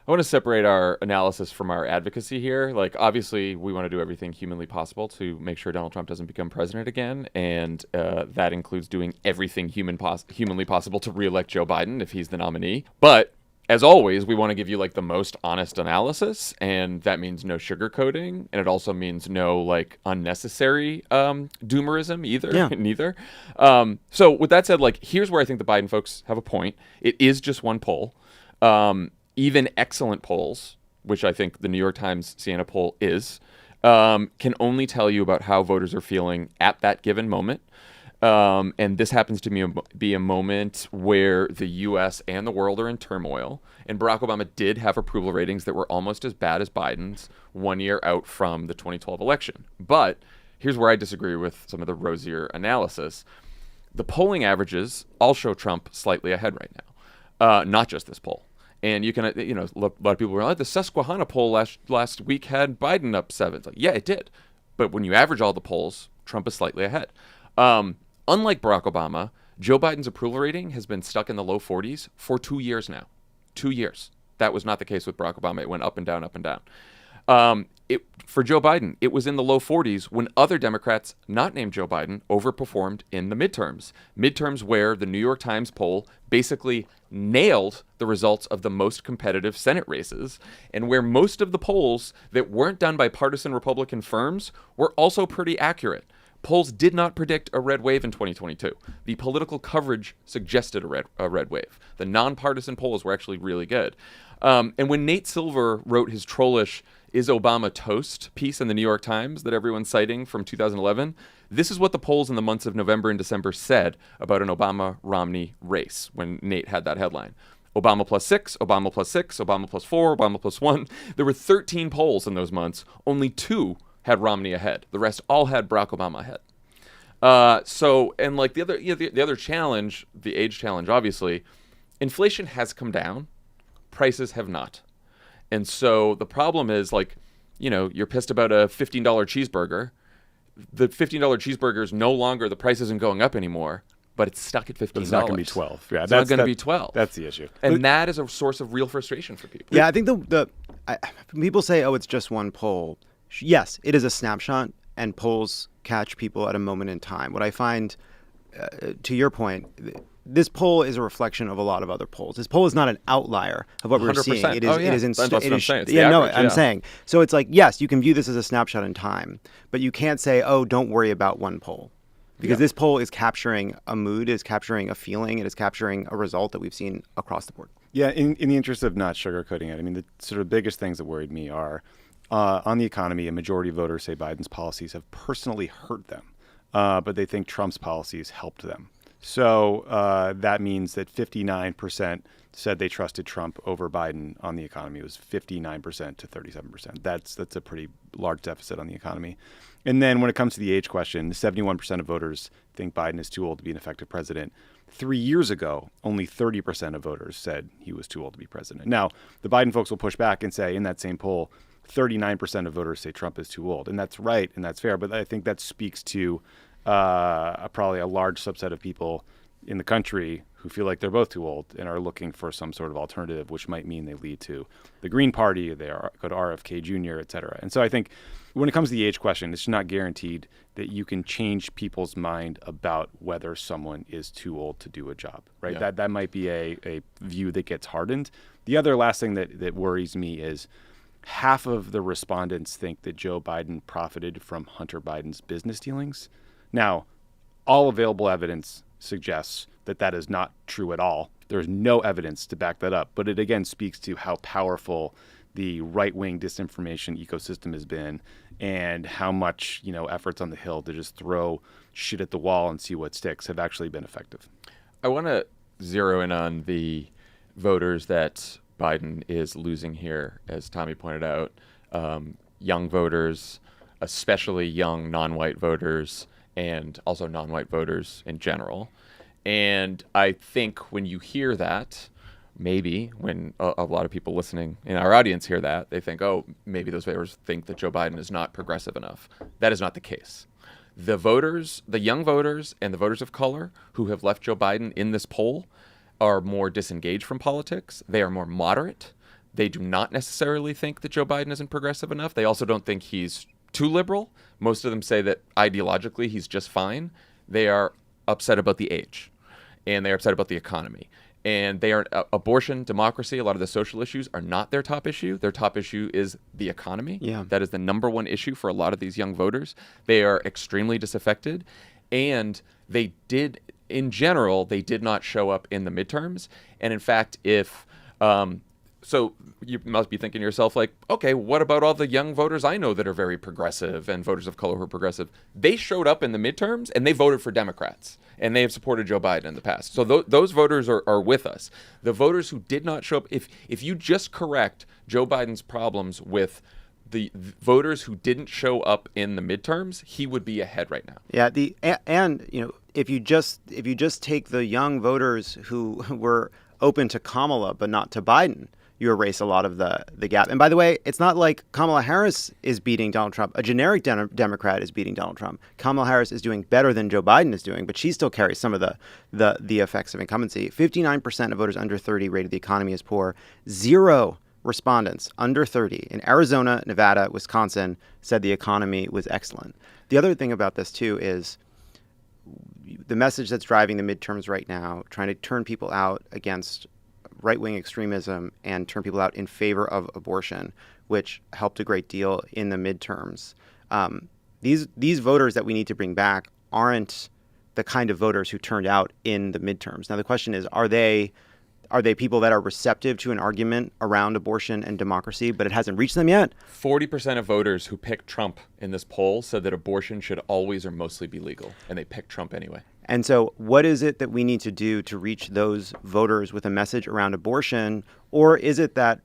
I want to separate our analysis from our advocacy here. Like, obviously, we want to do everything humanly possible to make sure Donald Trump doesn't become president again. And that includes doing everything humanly possible to reelect Joe Biden if he's the nominee. But as always, we want to give you like the most honest analysis. And that means no sugarcoating. And it also means no like unnecessary doomerism either. Yeah. Neither. So with that said, like, here's where I think the Biden folks have a point. It is just one poll. Even excellent polls, which I think the New York Times Siena poll is, can only tell you about how voters are feeling at that given moment. And this happens to be a moment where the U.S. and the world are in turmoil. And Barack Obama did have approval ratings that were almost as bad as Biden's 1 year out from the 2012 election. But here's where I disagree with some of the rosier analysis. The polling averages all show Trump slightly ahead right now, not just this poll. And you can, a lot of people were like, the Susquehanna poll last week had Biden up 7. It's like, yeah, it did. But when you average all the polls, Trump is slightly ahead. Unlike Barack Obama, Joe Biden's approval rating has been stuck in the low 40s for 2 years now. 2 years. That was not the case with Barack Obama. It went up and down, up and down. For Joe Biden, it was in the low 40s when other Democrats not named Joe Biden overperformed in the midterms. Midterms where the New York Times poll basically nailed the results of the most competitive Senate races, and where most of the polls that weren't done by partisan Republican firms were also pretty accurate. Polls did not predict a red wave in 2022. The political coverage suggested a red wave. The nonpartisan polls were actually really good. And when Nate Silver wrote his trollish "Is Obama Toast" piece in the New York Times that everyone's citing from 2011, this is what the polls in the months of November and December said about an Obama-Romney race when Nate had that headline. Obama plus 6, Obama plus 6, Obama plus 4, Obama plus 1. There were 13 polls in those months. Only 2 had Romney ahead. The rest all had Barack Obama ahead. And like the other, the other challenge, the age challenge, obviously, inflation has come down, prices have not. And so the problem is, like, you're pissed about a $15 cheeseburger. The $15 cheeseburger is no longer, the price isn't going up anymore, but it's stuck at $15. But it's not going to be 12. Yeah, it's not going to be 12. That's the issue. And that is a source of real frustration for people. Yeah, I think people say, oh, it's just one poll. Yes, it is a snapshot, and polls catch people at a moment in time. What I find, to your point, this poll is a reflection of a lot of other polls. This poll is not an outlier of what we're 100%. seeing. It is. Oh, yeah. It is. That's what I'm saying. It's the yeah, no, average, I'm yeah. saying. So it's like, yes, you can view this as a snapshot in time, but you can't say, oh, don't worry about one poll. Because this poll is capturing a mood, is capturing a feeling, it is capturing a result that we've seen across the board. Yeah, in the interest of not sugarcoating it, I mean, the sort of biggest things that worried me are on the economy, a majority of voters say Biden's policies have personally hurt them, but they think Trump's policies helped them. So that means that 59% said they trusted Trump over Biden on the economy. It was 59% to 37%. That's a pretty large deficit on the economy. And then when it comes to the age question, 71% of voters think Biden is too old to be an effective president. 3 years ago, only 30% of voters said he was too old to be president. Now, the Biden folks will push back and say in that same poll, 39% of voters say Trump is too old. And that's right, and that's fair. But I think that speaks to probably a large subset of people in the country who feel like they're both too old and are looking for some sort of alternative, which might mean they lead to the Green Party, they go to RFK Jr., et cetera. And so I think when it comes to the age question, it's not guaranteed that you can change people's mind about whether someone is too old to do a job, right? Yeah. That might be a view that gets hardened. The other last thing that worries me is half of the respondents think that Joe Biden profited from Hunter Biden's business dealings. Now, all available evidence suggests that that is not true at all. There's no evidence to back that up. But it again speaks to how powerful the right-wing disinformation ecosystem has been and how much, efforts on the Hill to just throw shit at the wall and see what sticks have actually been effective. I want to zero in on the voters that Biden is losing here, as Tommy pointed out. Young voters, especially young non-white voters, and also non-white voters in general. And I think when you hear that, maybe when a lot of people listening in our audience hear that, they think, oh, maybe those voters think that Joe Biden is not progressive enough. That is not the case. The voters, the young voters and the voters of color who have left Joe Biden in this poll are more disengaged from politics. They are more moderate. They do not necessarily think that Joe Biden isn't progressive enough. They also don't think he's too liberal. Most of them say that ideologically he's just fine. They are upset about the age, and they're upset about the economy. And they are abortion, democracy, a lot of the social issues are not their top issue. Their top issue is the economy. Yeah. That is the number one issue for a lot of these young voters. They are extremely disaffected, and they did, in general, they did not show up in the midterms. And in fact, so you must be thinking to yourself, like, okay, what about all the young voters I know that are very progressive and voters of color who are progressive? They showed up in the midterms and they voted for Democrats, and they have supported Joe Biden in the past. So those voters are with us. The voters who did not show up, if you just correct Joe Biden's problems with the voters who didn't show up in the midterms, he would be ahead right now. Yeah, if you just take the young voters who were open to Kamala but not to Biden, you erase a lot of the gap. And by the way, it's not like Kamala Harris is beating Donald Trump. A generic Democrat is beating Donald Trump. Kamala Harris is doing better than Joe Biden is doing, but she still carries some of the effects of incumbency. 59% of voters under 30 rated the economy as poor. 0 respondents under 30 in Arizona, Nevada, Wisconsin said the economy was excellent. The other thing about this, too, is the message that's driving the midterms right now, trying to turn people out against right-wing extremism and turn people out in favor of abortion, which helped a great deal in the midterms. These voters that we need to bring back aren't the kind of voters who turned out in the midterms. Now, the question is, are they people that are receptive to an argument around abortion and democracy, but it hasn't reached them yet? 40% of voters who picked Trump in this poll said that abortion should always or mostly be legal, and they picked Trump anyway. And so what is it that we need to do to reach those voters with a message around abortion? Or is it that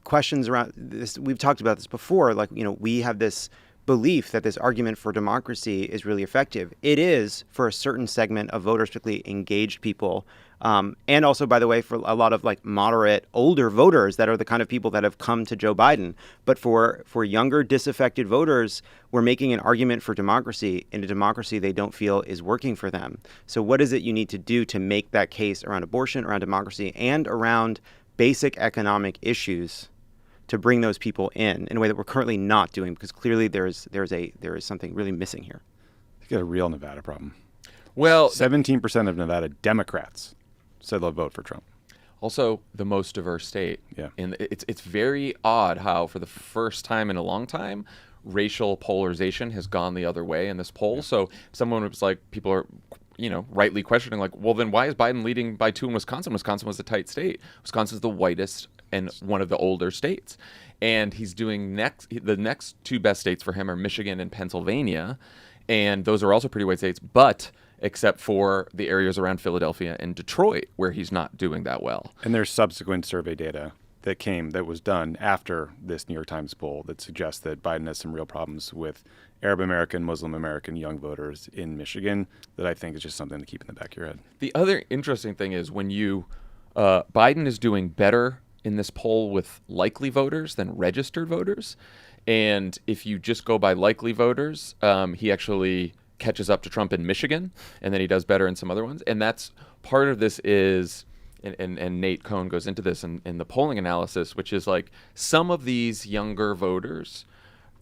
questions around this, we've talked about this before, like, we have this belief that this argument for democracy is really effective. It is for a certain segment of voters, particularly engaged people. And also, by the way, for a lot of like moderate, older voters that are the kind of people that have come to Joe Biden. But for younger, disaffected voters, we're making an argument for democracy in a democracy they don't feel is working for them. So what is it you need to do to make that case around abortion, around democracy, and around basic economic issues to bring those people in a way that we're currently not doing? Because clearly there is something really missing here. You got a real Nevada problem. Well, 17% of Nevada Democrats said they'll vote for Trump. also the most diverse state. Yeah. And it's very odd how, for the first time in a long time, racial polarization has gone the other way in this poll. Yeah. So someone was like, people are, rightly questioning, like, well, then why is Biden leading by 2 in Wisconsin? Wisconsin was a tight state. Wisconsin's the whitest and one of the older states. And he's doing the next 2 best states for him are Michigan and Pennsylvania. And those are also pretty white states, but except for the areas around Philadelphia and Detroit, where he's not doing that well. And there's subsequent survey data that was done after this New York Times poll that suggests that Biden has some real problems with Arab American, Muslim American young voters in Michigan that I think is just something to keep in the back of your head. The other interesting thing is when Biden is doing better in this poll with likely voters than registered voters. And if you just go by likely voters, he actually catches up to Trump in Michigan, and then he does better in some other ones. And that's part of this is, and Nate Cohn goes into this in the polling analysis, which is like some of these younger voters,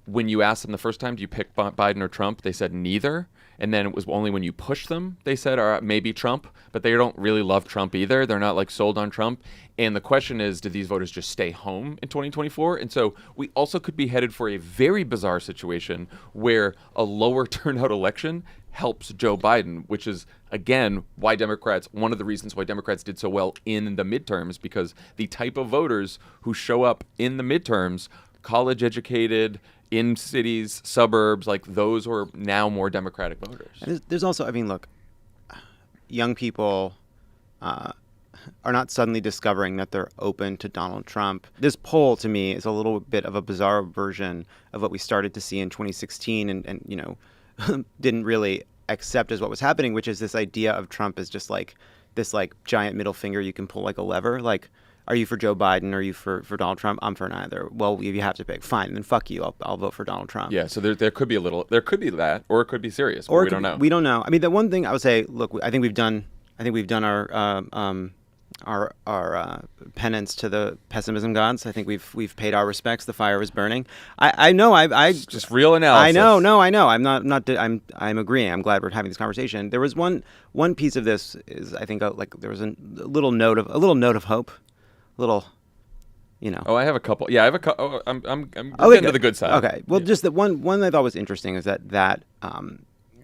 when you asked them the first time, do you pick Biden or Trump? They said neither. And then it was only when you push them, they said, all right, maybe Trump, but they don't really love Trump either. They're not like sold on Trump. And the question is, do these voters just stay home in 2024? And so we also could be headed for a very bizarre situation where a lower turnout election helps Joe Biden, which is, again, one of the reasons why Democrats did so well in the midterms, because the type of voters who show up in the midterms, college educated, in cities, suburbs, like those are now more Democratic voters. And there's also, look, young people are not suddenly discovering that they're open to Donald Trump. This poll, to me, is a little bit of a bizarre version of what we started to see in 2016 and didn't really accept as what was happening, which is this idea of Trump as just like this like giant middle finger you can pull like a lever. Like, are you for Joe Biden? Are you for Donald Trump? I'm for neither. Well, you have to pick. Fine, then fuck you. I'll vote for Donald Trump. Yeah, so there could be that, or it could be serious. Or we don't know. We don't know. The one thing I would say, look, I think we've done our penance to the pessimism gods. I think we've paid our respects. The fire is burning. I know. It's just real analysis. I know. I'm agreeing. I'm glad we're having this conversation. There was one piece of this is I think there was a little note of hope. Oh, I have a couple. Yeah, I have a couple. Oh, I'm getting to the good side. Okay. Well, just the one I thought was interesting is that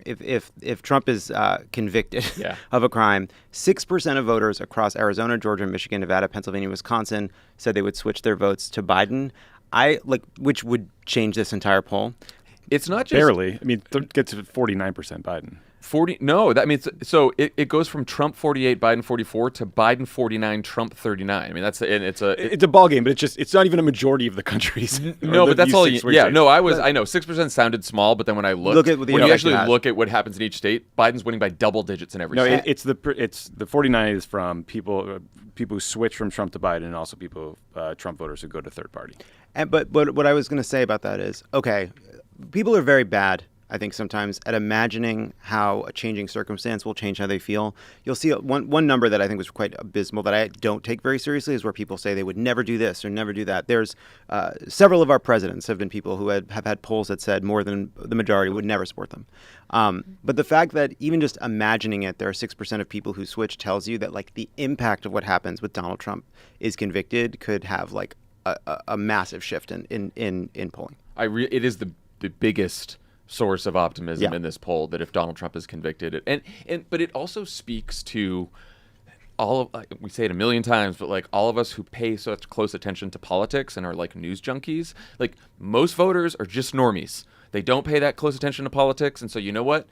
if Trump is convicted of a crime, 6% of voters across Arizona, Georgia, Michigan, Nevada, Pennsylvania, Wisconsin said they would switch their votes to Biden. Which would change this entire poll. It's not just barely. It gets to 49% Biden. 40? No, that means so it goes from Trump 48, Biden 44 to Biden 49, Trump 39. It's a ball game, but it's not even a majority of the countries. No, but that's all. I know 6% sounded small, but then when I look at when you actually look at what happens in each state, Biden's winning by double digits in every state. It's the 49 is from people who switch from Trump to Biden, and also Trump voters who go to third party. But what I was going to say about that is, okay, people are very bad, I think, sometimes at imagining how a changing circumstance will change how they feel. You'll see one number that I think was quite abysmal that I don't take very seriously is where people say they would never do this or never do that. There's several of our presidents have been people who have had polls that said more than the majority would never support them. But the fact that even just imagining it, there are 6% of people who switch tells you that the impact of what happens with Donald Trump is convicted could have a massive shift in polling. It is the biggest source of optimism in this poll that if Donald Trump is convicted, but it also speaks to we say it a million times, but all of us who pay such close attention to politics and are news junkies, most voters are just normies. They don't pay that close attention to politics, and so you know what?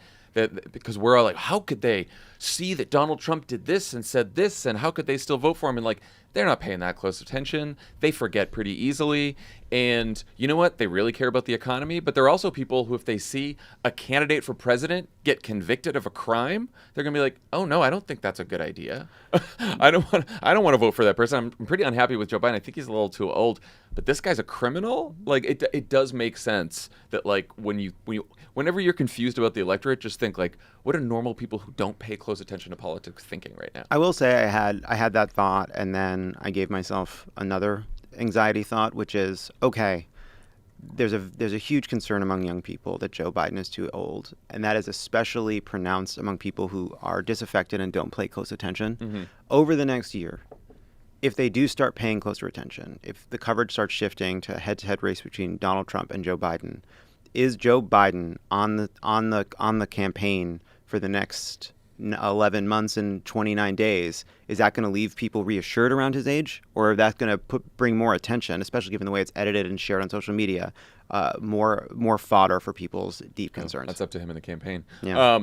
Because we're all how could they see that Donald Trump did this and said this, and how could they still vote for him? And like, they're not paying that close attention. They forget pretty easily. And you know what? They really care about the economy, but there are also people who, if they see a candidate for president get convicted of a crime, they're going to be like, oh no, I don't think that's a good idea. I don't want to vote for that person. I'm pretty unhappy with Joe Biden. I think he's a little too old, but this guy's a criminal. Like, it does make sense that, like, whenever you're confused about the electorate, just think like, what are normal people who don't pay close attention to politics thinking right now? I will say I had that thought, and then I gave myself another anxiety thought, which is, okay, there's a huge concern among young people that Joe Biden is too old, and that is especially pronounced among people who are disaffected and don't pay close attention. Mm-hmm. Over the next year, if they do start paying closer attention, if the coverage starts shifting to a head-to-head race between Donald Trump and Joe Biden, is Joe Biden on the campaign for the next 11 months and 29 days, is that going to leave people reassured around his age, or is that going to bring more attention, especially given the way it's edited and shared on social media, more fodder for people's deep concerns? That's up to him in the campaign. Yeah.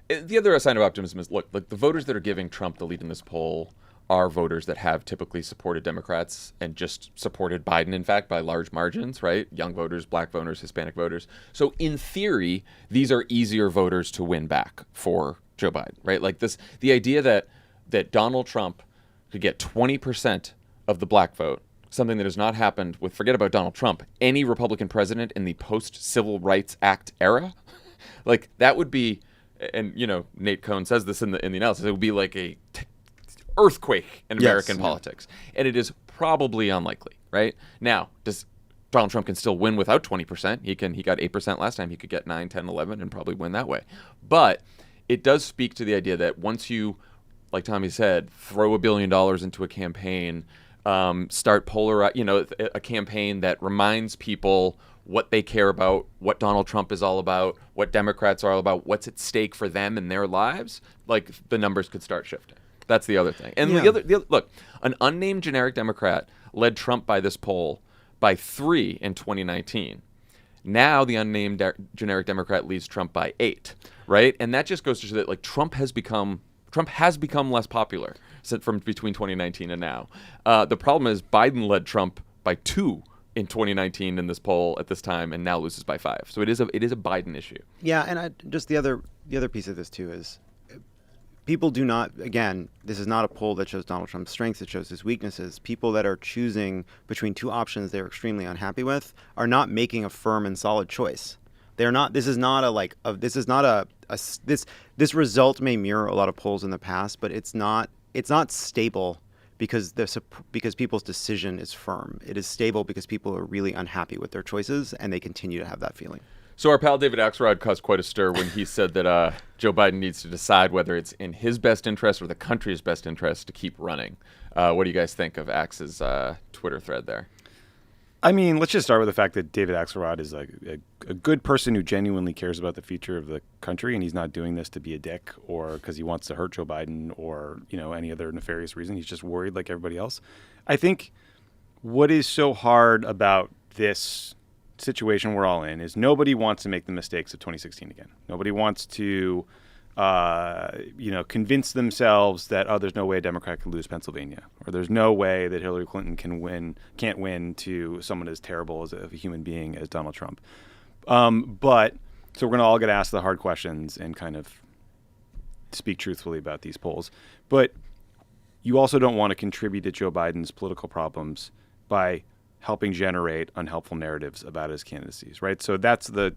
The other sign of optimism is, look, like the voters that are giving Trump the lead in this poll are voters that have typically supported Democrats and just supported Biden, in fact, by large margins, right? Young voters, black voters, Hispanic voters. So in theory, these are easier voters to win back for Joe Biden, right? Like the idea that Donald Trump could get 20% of the black vote, something that has not happened with, forget about Donald Trump, any Republican president in the post-Civil Rights Act era, like that would be, and you know, Nate Cohn says this in the analysis, it would be like a earthquake in American politics. And it is probably unlikely, right? Now, Donald Trump can still win without 20%. He got 8% last time. He could get 9, 10, 11 and probably win that way. But it does speak to the idea that once you, like Tommy said, throw $1 billion into a campaign, start a campaign that reminds people what they care about, what Donald Trump is all about, what Democrats are all about, what's at stake for them in their lives, like the numbers could start shifting. That's the other thing. And the other, look, an unnamed generic Democrat led Trump by this poll by 3 in 2019. Now the unnamed generic Democrat leads Trump by 8, right? And that just goes to show that like Trump has become less popular from between 2019 and now. The problem is Biden led Trump by 2 in 2019 in this poll at this time, and now loses by 5. So it is a Biden issue. Yeah, and just the other piece of this too is, people do not, again, this is not a poll that shows Donald Trump's strengths, it shows his weaknesses. People that are choosing between two options they're extremely unhappy with are not making a firm and solid choice. They're not, this result may mirror a lot of polls in the past, but it's not stable because people's decision is firm. It is stable because people are really unhappy with their choices and they continue to have that feeling. So our pal David Axelrod caused quite a stir when he said that Joe Biden needs to decide whether it's in his best interest or the country's best interest to keep running. What do you guys think of Axe's Twitter thread there? I mean, let's just start with the fact that David Axelrod is like a good person who genuinely cares about the future of the country, and he's not doing this to be a dick or because he wants to hurt Joe Biden or any other nefarious reason. He's just worried like everybody else. I think what is so hard about this situation we're all in is nobody wants to make the mistakes of 2016 again. Nobody wants to convince themselves that, there's no way a Democrat can lose Pennsylvania, or there's no way that Hillary Clinton can't win to someone as terrible as a human being as Donald Trump. But so we're going to all get asked the hard questions and kind of speak truthfully about these polls. But you also don't want to contribute to Joe Biden's political problems by helping generate unhelpful narratives about his candidacies, right? So that's the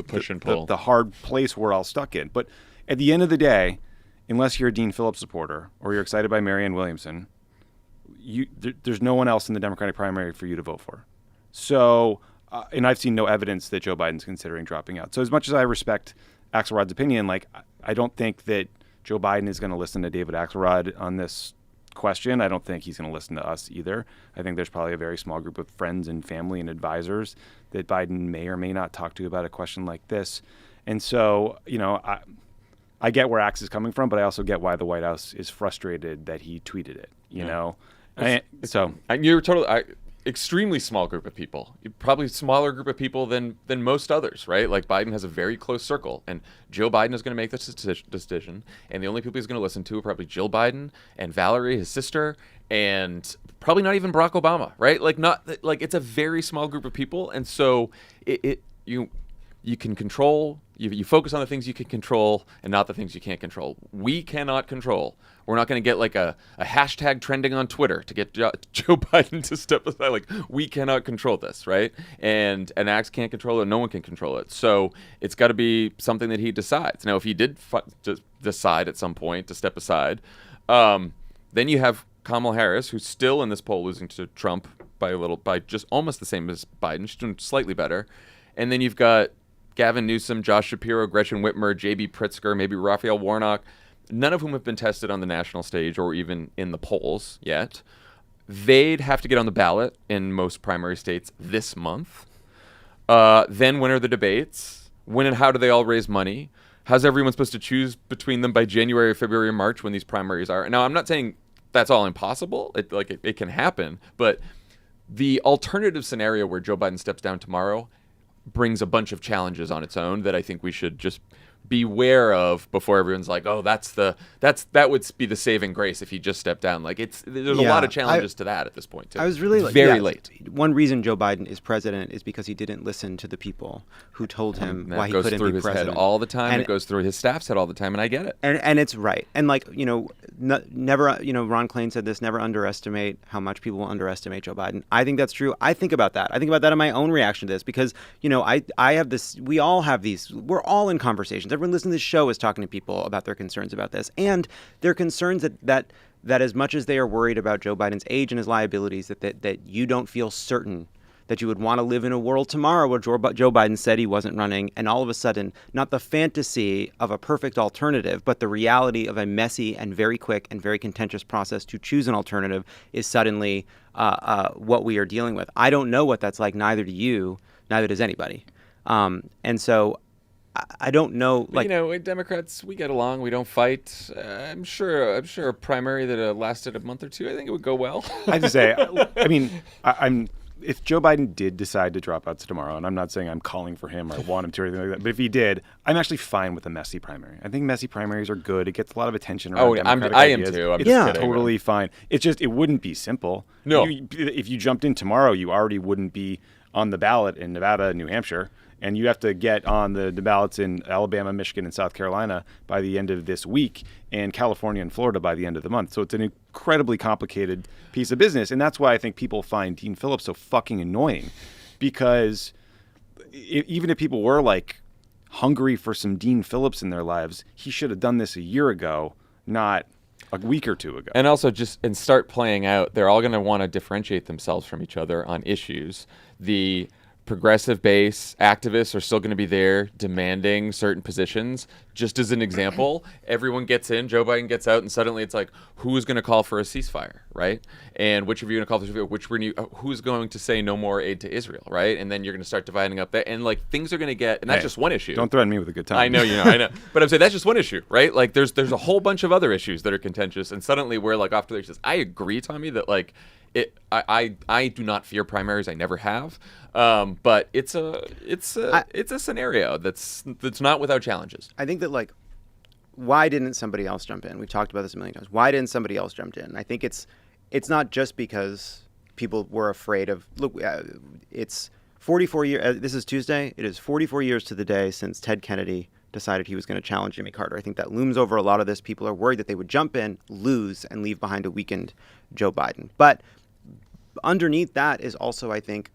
push and pull, the hard place we're all stuck in. But at the end of the day, unless you're a Dean Phillips supporter or you're excited by Marianne Williamson, there's no one else in the Democratic primary for you to vote for. So, and I've seen no evidence that Joe Biden's considering dropping out. So as much as I respect Axelrod's opinion, like I don't think that Joe Biden is going to listen to David Axelrod on this question. I don't think he's going to listen to us either. I think there's probably a very small group of friends and family and advisors that Biden may or may not talk to about a question like this. And so, I get where Axe is coming from, but I also get why the White House is frustrated that he tweeted it, you know? You're totally, extremely small group of people, probably smaller group of people than most others, right? Like Biden has a very close circle, and Joe Biden is going to make this decision, and the only people he's going to listen to are probably Jill Biden and Valerie, his sister, and probably not even Barack Obama, right? Like not like it's a very small group of people, and so you can control. You focus on the things you can control and not the things you can't control. We cannot control. We're not going to get like a hashtag trending on Twitter to get Joe Biden to step aside. Like, we cannot control this, right? And Axe can't control it. No one can control it. So it's got to be something that he decides. Now, if he did decide at some point to step aside, then you have Kamala Harris, who's still in this poll losing to Trump by just almost the same as Biden. She's doing slightly better. And then you've got Gavin Newsom, Josh Shapiro, Gretchen Whitmer, J.B. Pritzker, maybe Raphael Warnock, none of whom have been tested on the national stage or even in the polls yet. They'd have to get on the ballot in most primary states this month. Then when are the debates? When and how do they all raise money? How's everyone supposed to choose between them by January, February, or March when these primaries are? Now, I'm not saying that's all impossible. It can happen. But the alternative scenario where Joe Biden steps down tomorrow brings a bunch of challenges on its own that I think we should just beware of before everyone's like, oh, that would be the saving grace if he just stepped down. Like there's a lot of challenges to that at this point too. I was really very late. One reason Joe Biden is president is because he didn't listen to the people who told him why he couldn't be president. That goes through his head all the time. And it goes through his staff's head all the time, and I get it. And it's right. And like, never, Ron Klain said this, never underestimate how much people will underestimate Joe Biden. I think that's true. I think about that. I think about that in my own reaction to this because, I have this, we all have these, we're all in conversations. Everyone listening to this show is talking to people about their concerns about this. And their concerns that as much as they are worried about Joe Biden's age and his liabilities, that you don't feel certain that you would want to live in a world tomorrow where Joe Biden said he wasn't running, and all of a sudden, not the fantasy of a perfect alternative, but the reality of a messy and very quick and very contentious process to choose an alternative is suddenly what we are dealing with. I don't know what that's like, neither do you, neither does anybody. And so I don't know. Like, Democrats, we get along. We don't fight. I'm sure a primary that lasted a month or two, I think it would go well. I have to say, if Joe Biden did decide to drop out tomorrow, and I'm not saying I'm calling for him or want him to or anything like that, but if he did, I'm actually fine with a messy primary. I think messy primaries are good. It gets a lot of attention around Democratic ideas. I am too. I'm it's just kidding. Totally fine. It's just, it wouldn't be simple. No. If you jumped in tomorrow, you already wouldn't be on the ballot in Nevada and New Hampshire. And you have to get on the ballots in Alabama, Michigan, and South Carolina by the end of this week, and California and Florida by the end of the month. So it's an incredibly complicated piece of business. And that's why I think people find Dean Phillips so fucking annoying. Because even if people were like hungry for some Dean Phillips in their lives, he should have done this a year ago, not a week or two ago. And also and start playing out. They're all going to want to differentiate themselves from each other on issues. The progressive base activists are still going to be there demanding certain positions. Just as an example, everyone gets in, Joe Biden gets out, and suddenly it's like, who's going to call for a ceasefire, right? And which of you are going to call for a ceasefire? Who's going to say no more aid to Israel, right? And then you're going to start dividing up that, and like things are going to get, and that's just one issue. Don't threaten me with a good time. I know, I know. But I'm saying that's just one issue, right? Like there's a whole bunch of other issues that are contentious, and suddenly we're like off to the races. I agree, Tommy, that like I do not fear primaries. I never have. But it's a scenario that's not without challenges. I think that like, why didn't somebody else jump in? We've talked about this a million times. Why didn't somebody else jump in? I think it's not just because people were afraid of. Look, it's 44 years. This is Tuesday. It is 44 years to the day since Ted Kennedy decided he was going to challenge Jimmy Carter. I think that looms over a lot of this. People are worried that they would jump in, lose, and leave behind a weakened Joe Biden. But underneath that is also, I think,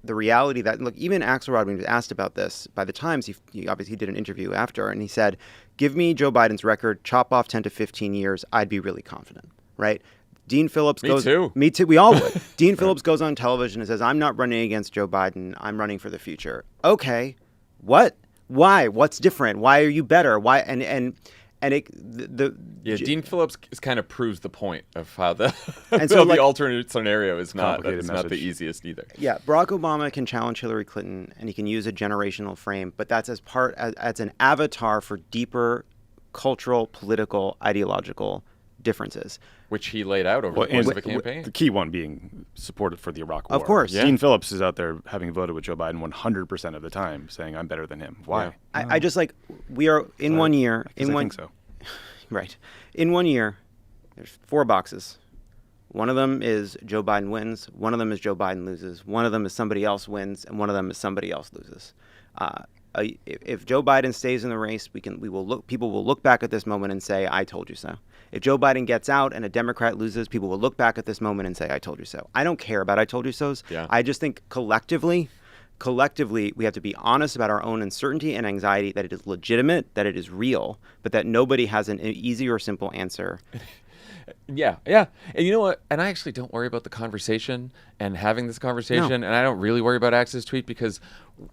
the reality that, look, even Axelrod, when he was asked about this by the Times, he obviously did an interview after, and he said, give me Joe Biden's record, chop off 10 to 15 years, I'd be really confident, right? Dean Phillips goes... Me too. Me too. We all would. Dean Phillips goes on television and says, I'm not running against Joe Biden. I'm running for the future. Okay. What? Why? What's different? Why are you better? Why? Dean Phillips kind of proves the point of how the the alternate scenario is not the easiest either. Yeah, Barack Obama can challenge Hillary Clinton, and he can use a generational frame, but that's as an avatar for deeper cultural, political, ideological differences. which he laid out over the course of a campaign. The key one being support for the Iraq War. Of course. Yeah. Dean Phillips is out there having voted with Joe Biden 100% of the time, saying I'm better than him. Why? Yeah. I just like we are in 1 year. Because In I one, think so. right. In 1 year, there's 4 boxes. One of them is Joe Biden wins. One of them is Joe Biden loses. One of them is somebody else wins, and one of them is somebody else loses. If Joe Biden stays in the race, people will look back at this moment and say, "I told you so." If Joe Biden gets out and a Democrat loses, people will look back at this moment and say, "I told you so." I don't care about "I told you so's." Yeah. I just think collectively, we have to be honest about our own uncertainty and anxiety, that it is legitimate, that it is real, but that nobody has an easy or simple answer. Yeah. And you know what? And I actually don't worry about the conversation and having this conversation. And I don't really worry about Axe's tweet because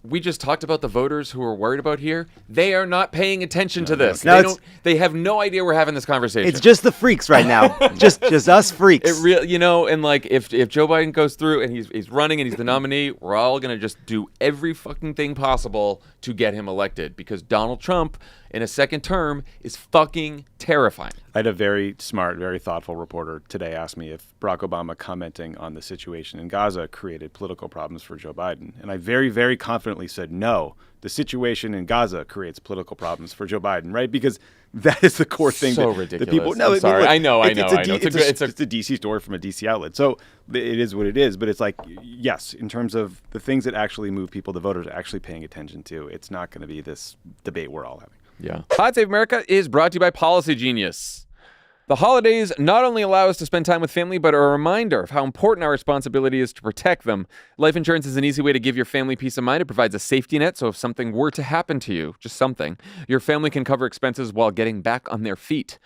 we just talked about the voters who are worried about here. They are not paying attention to this. No, they have no idea we're having this conversation. It's just the freaks right now. just us freaks. It real, and like if Joe Biden goes through and he's running and he's the nominee, we're all gonna just do every fucking thing possible to get him elected because Donald Trump in a second term is fucking terrifying. I had a very smart, very thoughtful reporter today ask me if Barack Obama commenting on the situation in Gaza created political problems for Joe Biden. And I very, very confidently said, no, the situation in Gaza creates political problems for Joe Biden, right? Because that is the core thing. So that ridiculous. The people, no, I'm sorry. Look, I know. It's It's a DC story from a DC outlet. So it is what it is. But it's like, yes, in terms of the things that actually move people, the voters are actually paying attention to, it's not going to be this debate we're all having. Yeah. Pod Save America is brought to you by Policy Genius. The holidays not only allow us to spend time with family, but are a reminder of how important our responsibility is to protect them. Life insurance is an easy way to give your family peace of mind. It provides a safety net, so if something were to happen to you, just something, your family can cover expenses while getting back on their feet.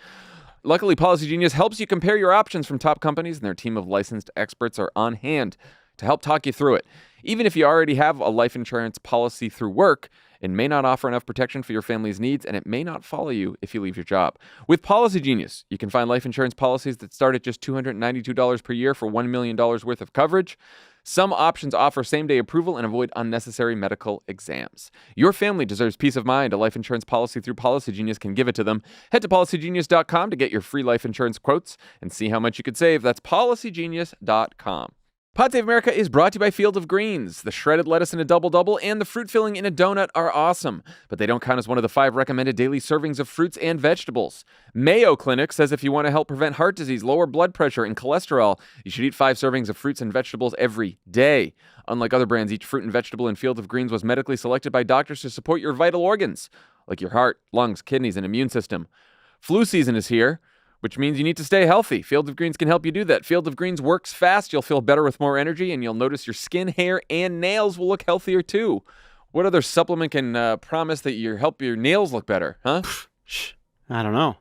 Luckily, Policy Genius helps you compare your options from top companies, and their team of licensed experts are on hand to help talk you through it. Even if you already have a life insurance policy through work, it may not offer enough protection for your family's needs, and it may not follow you if you leave your job. With Policy Genius, you can find life insurance policies that start at just $292 per year for $1 million worth of coverage. Some options offer same-day approval and avoid unnecessary medical exams. Your family deserves peace of mind. A life insurance policy through Policy Genius can give it to them. Head to policygenius.com to get your free life insurance quotes and see how much you could save. That's policygenius.com. Pod Save America is brought to you by Field of Greens. The shredded lettuce in a double-double and the fruit filling in a donut are awesome, but they don't count as one of the 5 recommended daily servings of fruits and vegetables. Mayo Clinic says if you want to help prevent heart disease, lower blood pressure, and cholesterol, you should eat 5 servings of fruits and vegetables every day. Unlike other brands, each fruit and vegetable in Field of Greens was medically selected by doctors to support your vital organs, like your heart, lungs, kidneys, and immune system. Flu season is here, which means you need to stay healthy. Field of Greens can help you do that. Field of Greens works fast. You'll feel better with more energy, and you'll notice your skin, hair, and nails will look healthier too. What other supplement can promise that you help your nails look better, huh? I don't know.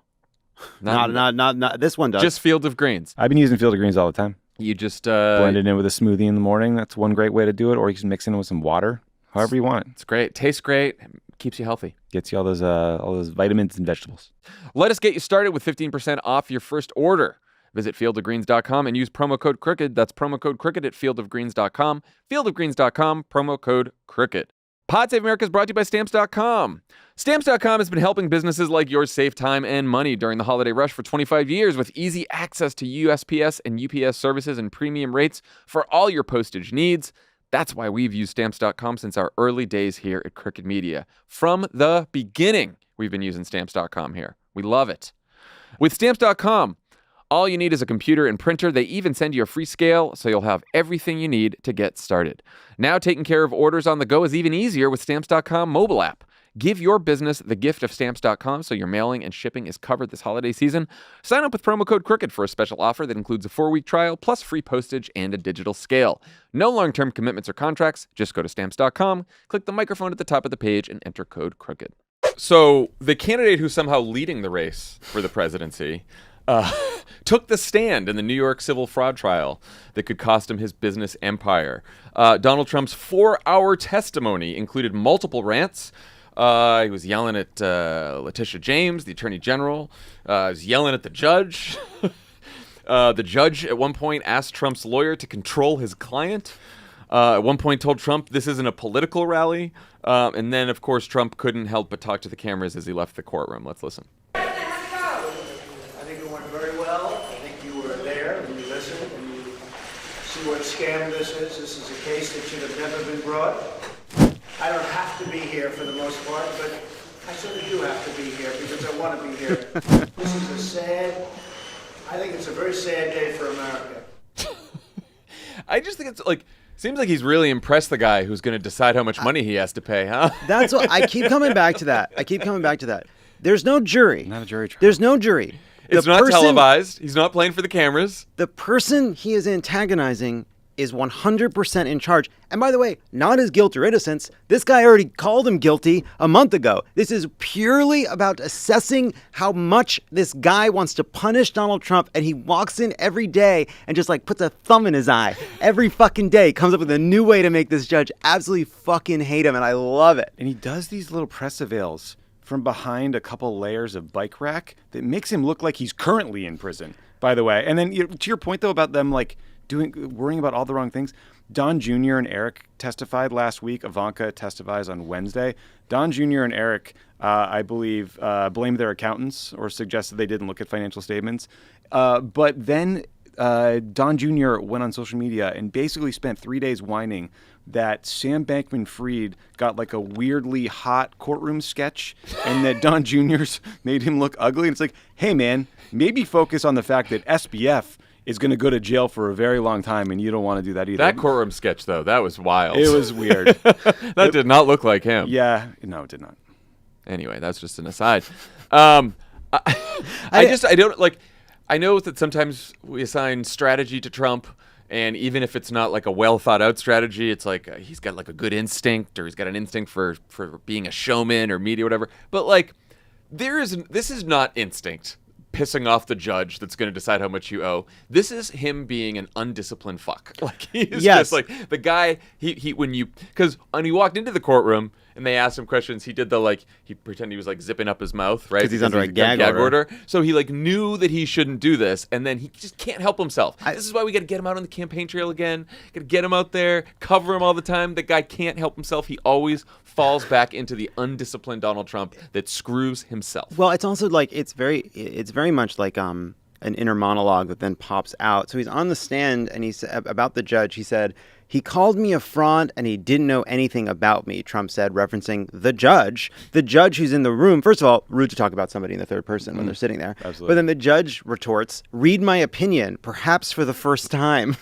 Not this one does. Just Field of Greens. I've been using Field of Greens all the time. You just Blend it in with a smoothie in the morning. That's one great way to do it. Or you can mix it in with some water, however you want. It's great. Tastes great. Keeps you healthy. Gets you all those vitamins and vegetables. Let us get you started with 15% off your first order. Visit fieldofgreens.com and use promo code CROOKED. That's promo code CROOKED at fieldofgreens.com. Fieldofgreens.com, promo code CROOKED. Pod Save America is brought to you by Stamps.com. Stamps.com has been helping businesses like yours save time and money during the holiday rush for 25 years with easy access to USPS and UPS services and premium rates for all your postage needs. That's why we've used Stamps.com since our early days here at Crooked Media. From the beginning, we've been using Stamps.com here. We love it. With Stamps.com, all you need is a computer and printer. They even send you a free scale, so you'll have everything you need to get started. Now taking care of orders on the go is even easier with Stamps.com mobile app. Give your business the gift of Stamps.com so your mailing and shipping is covered this holiday season. Sign up with promo code CROOKED for a special offer that includes a 4-week trial plus free postage and a digital scale. No long-term commitments or contracts. Just go to Stamps.com, click the microphone at the top of the page, and enter code CROOKED. So the candidate who's somehow leading the race for the presidency took the stand in the New York civil fraud trial that could cost him his business empire. Donald Trump's 4-hour testimony included multiple rants. He was yelling at Letitia James, the attorney general. He was yelling at the judge. The judge at one point asked Trump's lawyer to control his client. At one point told Trump this isn't a political rally. And then, of course, Trump couldn't help but talk to the cameras as he left the courtroom. Let's listen. I think it went very well. I think you were See what scam this is? This is a case that should have never been brought. I don't have to be here for the most part, but I sort of do have to be here because I want to be here. This is I think it's a very sad day for America. I just think it's like, seems like he's really impressed the guy who's going to decide how much money he has to pay, huh? That's what I keep coming back to that. There's no jury. Not a jury trial. There's no jury. It's not televised. He's not playing for the cameras. The person he is antagonizing is 100% in charge. And by the way, not his guilt or innocence. This guy already called him guilty a month ago. This is purely about assessing how much this guy wants to punish Donald Trump. And he walks in every day and just like puts a thumb in his eye. Every fucking day comes up with a new way to make this judge absolutely fucking hate him. And I love it. And he does these little press avails from behind a couple layers of bike rack that makes him look like he's currently in prison, by the way. And then to your point, though, about them like worrying about all the wrong things. Don Jr. and Eric testified last week. Ivanka testifies on Wednesday. Don Jr. and Eric, I believe, blamed their accountants or suggested they didn't look at financial statements. But then Don Jr. went on social media and basically spent 3 days whining that Sam Bankman-Fried got like a weirdly hot courtroom sketch and that Don Jr.'s made him look ugly. And it's like, hey, man, maybe focus on the fact that SBF is going to go to jail for a very long time, and you don't want to do that either. That courtroom sketch, though, that was wild. It was weird. That did not look like him. Yeah, no, it did not. Anyway, that's just an aside. I don't like. I know that sometimes we assign strategy to Trump, and even if it's not like a well thought out strategy, it's like he's got like a good instinct, or he's got an instinct for being a showman or media, whatever. But like, this is not instinct pissing off the judge that's going to decide how much you owe. This is him being an undisciplined fuck. Like he's just like the guy. When he walked into the courtroom and they asked him questions, he did he pretended he was like zipping up his mouth, right? Because he's under a gag order. So he like knew that he shouldn't do this, and then he just can't help himself. This is why we got to get him out on the campaign trail again. Got to get him out there, cover him all the time. The guy can't help himself. He always falls back into the undisciplined Donald Trump that screws himself. Well, it's also like it's very much like an inner monologue that then pops out. So he's on the stand and he said about the judge. He said, "He called me a fraud and he didn't know anything about me," Trump said, referencing the judge who's in the room. First of all, rude to talk about somebody in the third person when they're sitting there. Absolutely. But then the judge retorts, "Read my opinion, perhaps for the first time."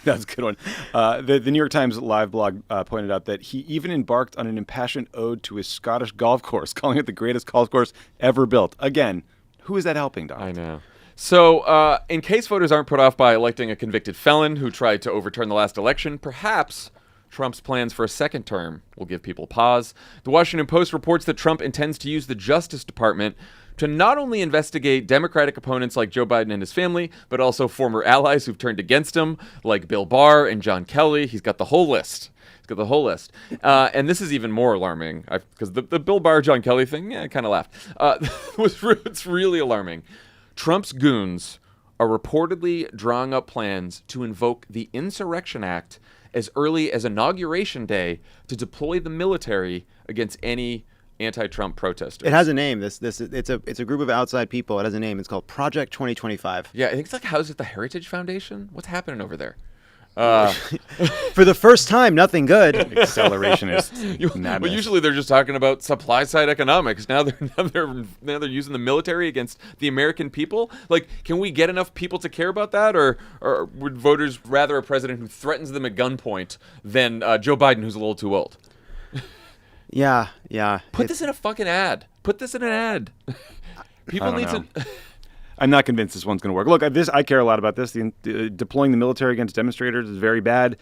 That's a good one. The New York Times live blog pointed out that he even embarked on an impassioned ode to his Scottish golf course, calling it the greatest golf course ever built. Again, who is that helping, Don? I know. So, in case voters aren't put off by electing a convicted felon who tried to overturn the last election, perhaps Trump's plans for a second term will give people pause. The Washington Post reports that Trump intends to use the Justice Department to not only investigate Democratic opponents like Joe Biden and his family, but also former allies who've turned against him, like Bill Barr and John Kelly. He's got the whole list. And this is even more alarming, because the Bill Barr, John Kelly thing, I kind of laughed. It's really alarming. Trump's goons are reportedly drawing up plans to invoke the Insurrection Act as early as Inauguration Day to deploy the military against any anti-Trump protesters. It has a name. It's a group of outside people. It has a name. It's called Project 2025. Yeah, I think it's like, how's it, the Heritage Foundation? What's happening over there? For the first time, nothing good. Accelerationist madness. Well, usually they're just talking about supply side economics. Now they're using the military against the American people. Like, can we get enough people to care about that, or would voters rather a president who threatens them at gunpoint than Joe Biden, who's a little too old? Yeah. Put this in a fucking ad. Put this in an ad. People need to. I'm not convinced this one's going to work. Look, I care a lot about this. Deploying the military against demonstrators is very bad.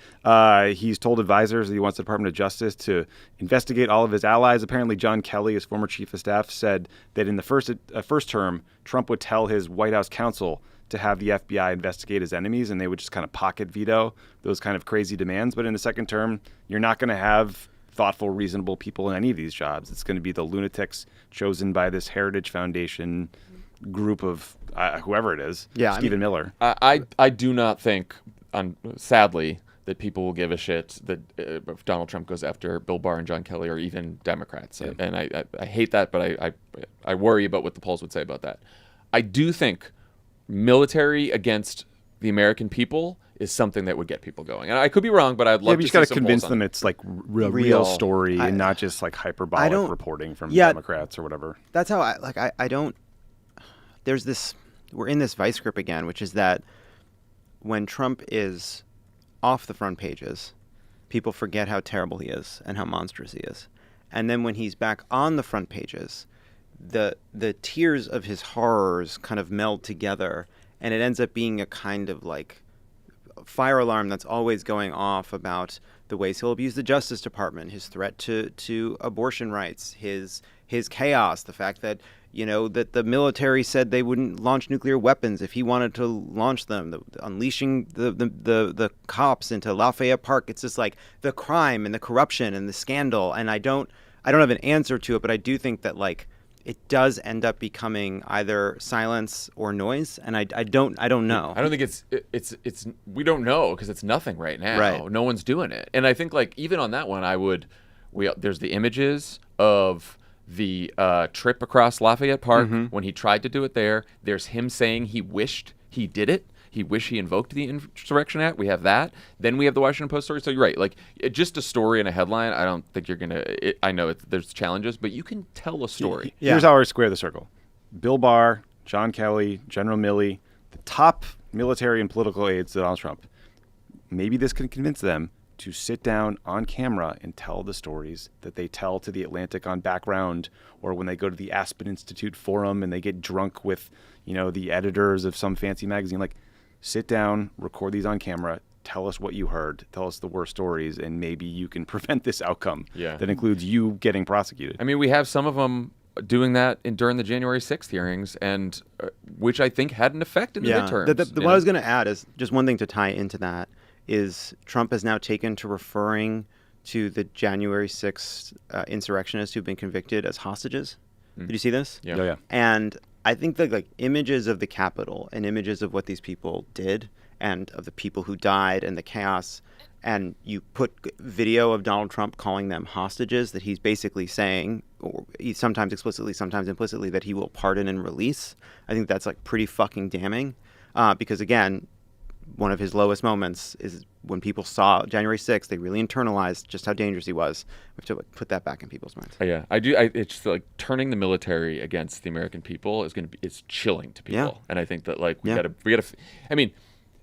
He's told advisors that he wants the Department of Justice to investigate all of his allies. Apparently, John Kelly, his former chief of staff, said that in the first term, Trump would tell his White House counsel to have the FBI investigate his enemies, and they would just kind of pocket veto those kind of crazy demands. But in the second term, you're not going to have thoughtful, reasonable people in any of these jobs. It's going to be the lunatics chosen by this Heritage Foundation group of whoever it is, Stephen Miller. I do not think, sadly, that people will give a shit that if Donald Trump goes after Bill Barr and John Kelly or even Democrats. Yeah. And I hate that, but I worry about what the polls would say about that. I do think military against the American people is something that would get people going. And I could be wrong, but I'd love Yeah, but to you just see got to some convince polls on them it. it's like a real Real. story and not just like hyperbolic reporting from Democrats or whatever. That's how I don't. There's this. We're in this vice grip again, which is that when Trump is off the front pages, people forget how terrible he is and how monstrous he is. And then when he's back on the front pages, the tiers of his horrors kind of meld together, and it ends up being a kind of like fire alarm that's always going off about the ways he'll abuse the Justice Department, his threat to abortion rights, his chaos, the fact that that the military said they wouldn't launch nuclear weapons if he wanted to launch them, unleashing the cops into Lafayette Park. It's just like the crime and the corruption and the scandal, and I don't have an answer to it, but I do think that like it does end up becoming either silence or noise, and I don't know. I don't think it's we don't know because it's nothing right now. Right. No one's doing it. And I think like even on that one, there's the images of the trip across Lafayette Park when he tried to do it there. There's him saying he wished he did it. He wished he invoked the Insurrection Act. We have that. Then we have the Washington Post story. So you're right. Like just a story and a headline. I don't think you're gonna. I know there's challenges, but you can tell a story. Here's how I square the circle: Bill Barr, John Kelly, General Milley, the top military and political aides to Donald Trump. Maybe this can convince them to sit down on camera and tell the stories that they tell to the Atlantic on background, or when they go to the Aspen Institute forum and they get drunk with, the editors of some fancy magazine. Like, sit down, record these on camera, tell us what you heard, tell us the worst stories, and maybe you can prevent this outcome. Yeah. That includes you getting prosecuted. I mean, we have some of them doing that during the January 6th hearings, and which I think had an effect in the midterms. What I was going to add is just one thing to tie into that is Trump has now taken to referring to the January 6th insurrectionists who've been convicted as hostages. Did you see this? Yeah. Oh, yeah. And I think that like images of the Capitol and images of what these people did and of the people who died and the chaos, and you put video of Donald Trump calling them hostages that he's basically saying, or he sometimes explicitly, sometimes implicitly, that he will pardon and release. I think that's like pretty fucking damning because again, one of his lowest moments is when people saw January 6th, they really internalized just how dangerous he was. We have to put that back in people's minds. Yeah, I do. It's just like turning the military against the American people is it's chilling to people. Yeah. And I think that like we gotta. I mean,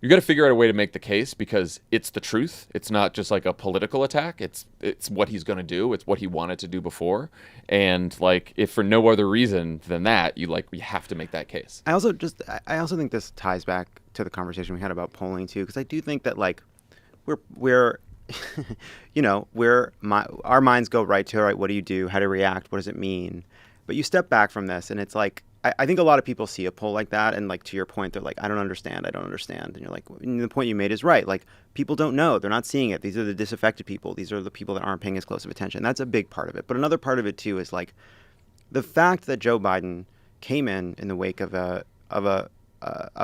you got to figure out a way to make the case because it's the truth. It's not just like a political attack. It's what he's going to do. It's what he wanted to do before. And like, if for no other reason than that, we have to make that case. I also think this ties back to the conversation we had about polling too, because I do think that like we're our minds go right to, all right, what do you do? How do you react? What does it mean? But you step back from this and it's like, I think a lot of people see a poll like that and like to your point, they're like, I don't understand. And you're like, the point you made is right. Like people don't know. They're not seeing it. These are the disaffected people. These are the people that aren't paying as close of attention. That's a big part of it. But another part of it too is like the fact that Joe Biden came in the wake of a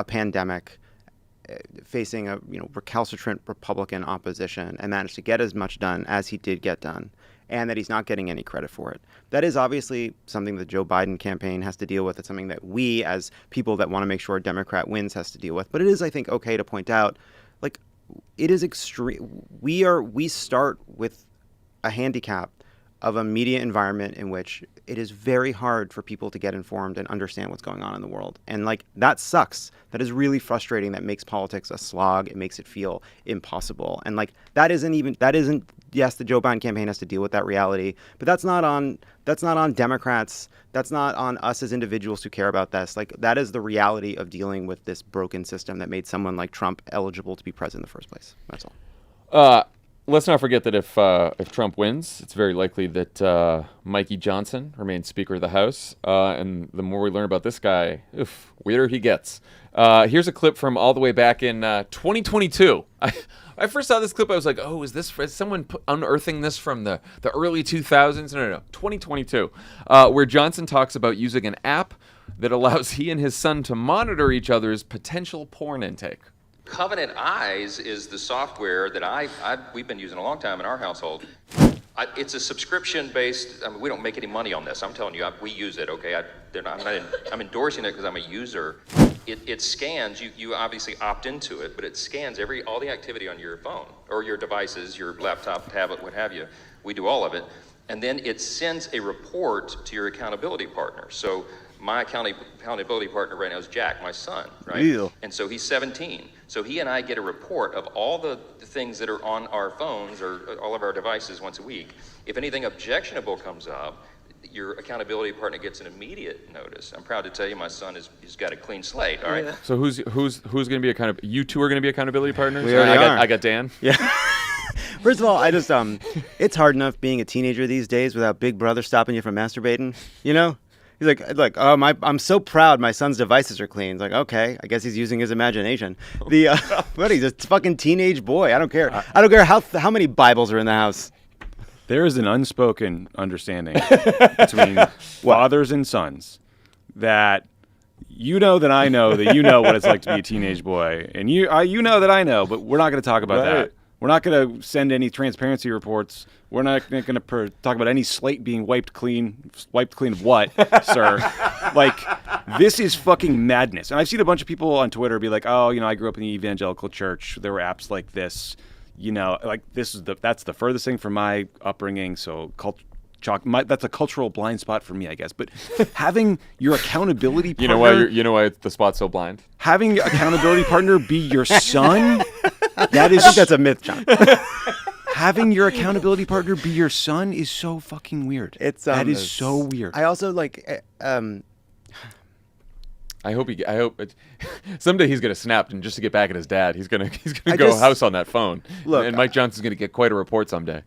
pandemic, facing a recalcitrant Republican opposition and managed to get as much done as he did get done, and that he's not getting any credit for it. That is obviously something the Joe Biden campaign has to deal with. It's something that we, as people that want to make sure a Democrat wins, has to deal with. But it is, I think, okay to point out, like, it is extreme. We start with a handicap of a media environment in which it is very hard for people to get informed and understand what's going on in the world. And like, that sucks. That is really frustrating. That makes politics a slog. It makes it feel impossible. And like, yes, the Joe Biden campaign has to deal with that reality, but that's not on Democrats. That's not on us as individuals who care about this. Like, that is the reality of dealing with this broken system that made someone like Trump eligible to be president in the first place. That's all. Let's not forget that if Trump wins, it's very likely that Mikey Johnson remains Speaker of the House. And the more we learn about this guy, weirder he gets. Here's a clip from all the way back in 2022. I first saw this clip, I was like, oh, is someone unearthing this from the early 2000s? No. 2022, where Johnson talks about using an app that allows he and his son to monitor each other's potential porn intake. Covenant Eyes is the software that we've been using a long time in our household. It's a subscription-based. I mean, we don't make any money on this. I'm telling you, we use it. Okay, I'm endorsing it because I'm a user. it scans, you obviously opt into it, but it scans all the activity on your phone or your devices, your laptop, tablet, what have you. We do all of it. And then it sends a report to your accountability partner. So my accountability partner right now is Jack, my son, right? Ew. And so he's 17. So he and I get a report of all the things that are on our phones or all of our devices once a week. If anything objectionable comes up, your accountability partner gets an immediate notice. I'm proud to tell you my son he's got a clean slate, all right? So who's going to be you two are going to be accountability partners? We already are. I got Dan. Yeah. First of all, I just it's hard enough being a teenager these days without Big Brother stopping you from masturbating. You know, he's like, oh I'm so proud my son's devices are clean. It's like, okay, I guess he's using his imagination. But he's a fucking teenage boy. I don't care. I don't care how many Bibles are in the house. There is an unspoken understanding between fathers and sons that you know that I know that you know what it's like to be a teenage boy, and you know that I know, but we're not going to talk about that. We're not going to send any transparency reports. We're not going to talk about any slate being wiped clean. Wiped clean of what, sir? Like, this is fucking madness. And I've seen a bunch of people on Twitter be like, oh, I grew up in the evangelical church. There were apps like this. Like that's the furthest thing from my upbringing. So that's a cultural blind spot for me, I guess. But having your accountability partner, you know why the spot's so blind? Having your accountability partner be your son, I think that's a myth, John. Having your accountability partner be your son is so fucking weird. That is so weird. I also I hope someday he's gonna snap, and just to get back at his dad, he's gonna go house on that phone. Look, and Mike Johnson's gonna get quite a report someday.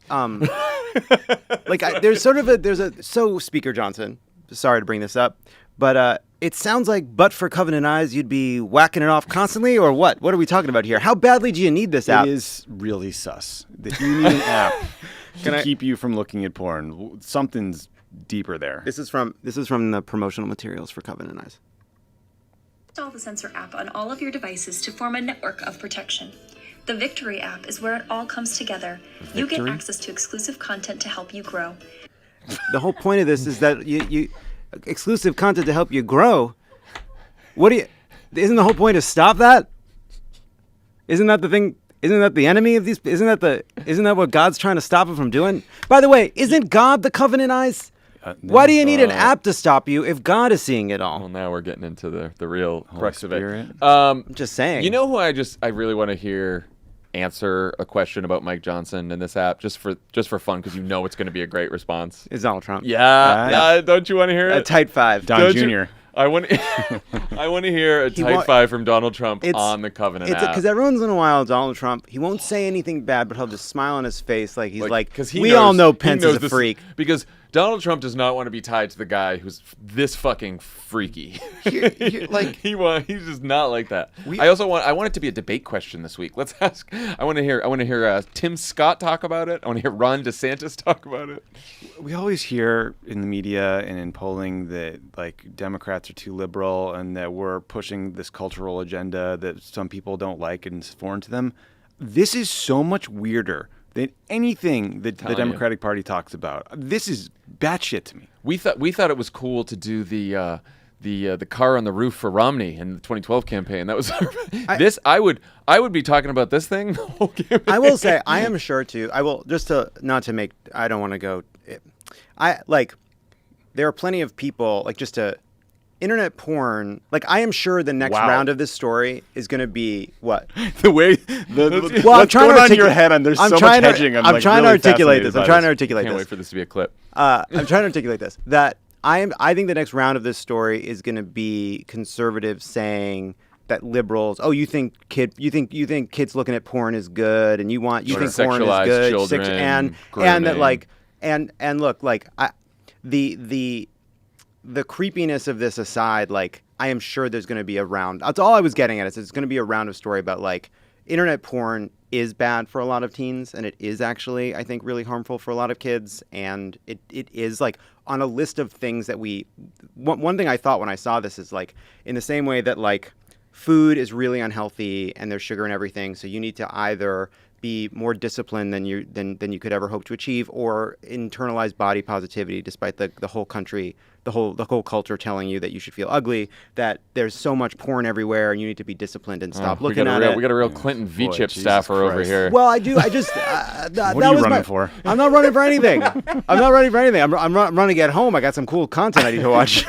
So Speaker Johnson, sorry to bring this up, but it sounds like, but for Covenant Eyes, you'd be whacking it off constantly, or what? What are we talking about here? How badly do you need this app? It is really sus that you need an app to keep you from looking at porn. Something's deeper there. This is from the promotional materials for Covenant Eyes. Install the Sensor app on all of your devices to form a network of protection. The Victory app is where it all comes together. You get access to exclusive content to help you grow. The whole point of this is that you exclusive content to help you grow. Isn't the whole point to stop that? Isn't that the thing? Isn't that the enemy of these? Isn't that what God's trying to stop him from doing? By the way, isn't God the Covenant Eyes? Why do you need an app to stop you if God is seeing it all? Well, now we're getting into the real crux of it. I'm just saying. You know who I really want to hear answer a question about Mike Johnson in this app just for fun, because it's going to be a great response. It's Donald Trump. Yeah. Don't you want to hear it? A tight five. Don Jr. I want to hear a tight five from Donald Trump on the Covenant app. Because every once in a while, Donald Trump, he won't say anything bad, but he'll just smile on his face like he's we all know Pence is a freak. Because Donald Trump does not want to be tied to the guy who's this fucking freaky. He's just not like that. I want it to be a debate question this week. Let's ask. I want to hear Tim Scott talk about it. I want to hear Ron DeSantis talk about it. We always hear in the media and in polling that Democrats are too liberal and that we're pushing this cultural agenda that some people don't like and is foreign to them. This is so much weirder than anything that the Democratic Party talks about. This is batshit to me. We thought it was cool to do the car on the roof for Romney in the 2012 campaign. That was I would be talking about this thing the whole campaign. I will say I am sure too. I will just to not to make. I don't want to go. There are plenty of people internet porn. I am sure the next round of this story is going to be what the way I'm trying to on your head. And there's so much hedging. I'm trying to articulate this. Can't wait for this to be a clip. I'm trying to articulate this. That I think the next round of this story is going to be conservatives saying that liberals, you think kids looking at porn is good, and you think porn is good, children, and that and look, the creepiness of this aside, I am sure there's going to be a round. That's all I was getting at. It's going to be a round of story about internet porn is bad for a lot of teens, and it is actually, I think, really harmful for a lot of kids. And it is on a list of things that one thing I thought when I saw this is in the same way that food is really unhealthy and there's sugar in everything. So you need to either be more disciplined than you could ever hope to achieve, or internalize body positivity, despite the whole country, the whole culture telling you that you should feel ugly, that there's so much porn everywhere and you need to be disciplined and stop looking at it. We got a real Clinton V-chip Jesus staffer over Christ. here. Well, I do. I just. What are you running for? I'm not running for anything. I'm running at home. I got some cool content I need to watch.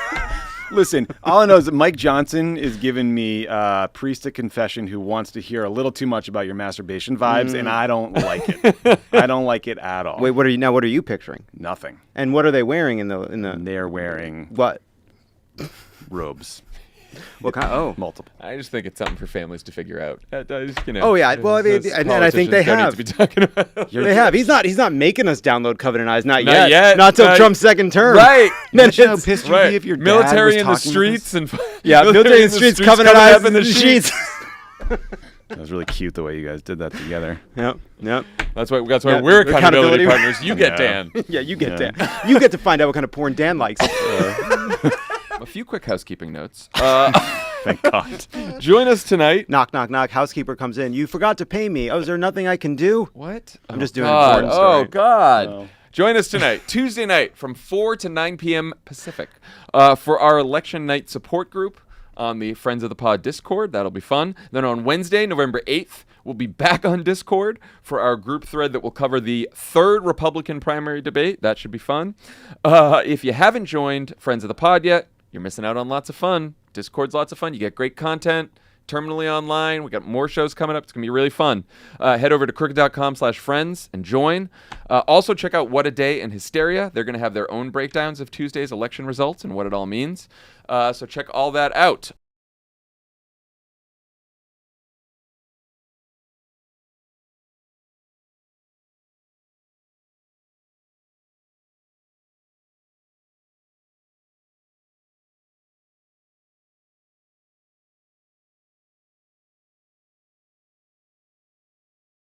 Listen, all I know is that Mike Johnson is giving me priest at confession who wants to hear a little too much about your masturbation vibes, and I don't like it. I don't like it at all. Wait, what are you picturing? Nothing. And what are they wearing in the? They're wearing What? robes. What kind? Oh. Multiple. I just think it's something for families to figure out. Oh yeah. Well, I mean, and I think they have. Don't need to be talking about. They have. He's not making us download Covenant Eyes. Not Not yet. yet. Not till Trump's second term. Right. Then You know how it's pissed you'd Right. be if your dad Military was in the talking with us? streets and military in the streets, Covenant coming Eyes up in the sheets. That was really cute the way you guys did that together. Yep. That's why Yeah, we're accountability accountability. partners. You get Yeah. Dan. Yeah, you get Dan. You get to find out what kind of porn Dan likes. A few quick housekeeping notes. Thank God. Join us tonight. Knock, knock, knock. Housekeeper comes in. You forgot to pay me. Oh, is there nothing I can do? What? I'm just doing an God. important story. Oh God. No. Join us tonight, Tuesday night, from 4 to 9 p.m. Pacific, for our election night support group on the Friends of the Pod Discord. That'll be fun. Then on Wednesday, November 8th, we'll be back on Discord for our group thread that will cover the third Republican primary debate. That should be fun. If you haven't joined Friends of the Pod yet, you're missing out on lots of fun. Discord's lots of fun. You get great content. Terminally online. We got more shows coming up. It's going to be really fun. Head over to crooked.com/friends and join. Also, check out What a Day in Hysteria. They're going to have their own breakdowns of Tuesday's election results and what it all means. So check all that out.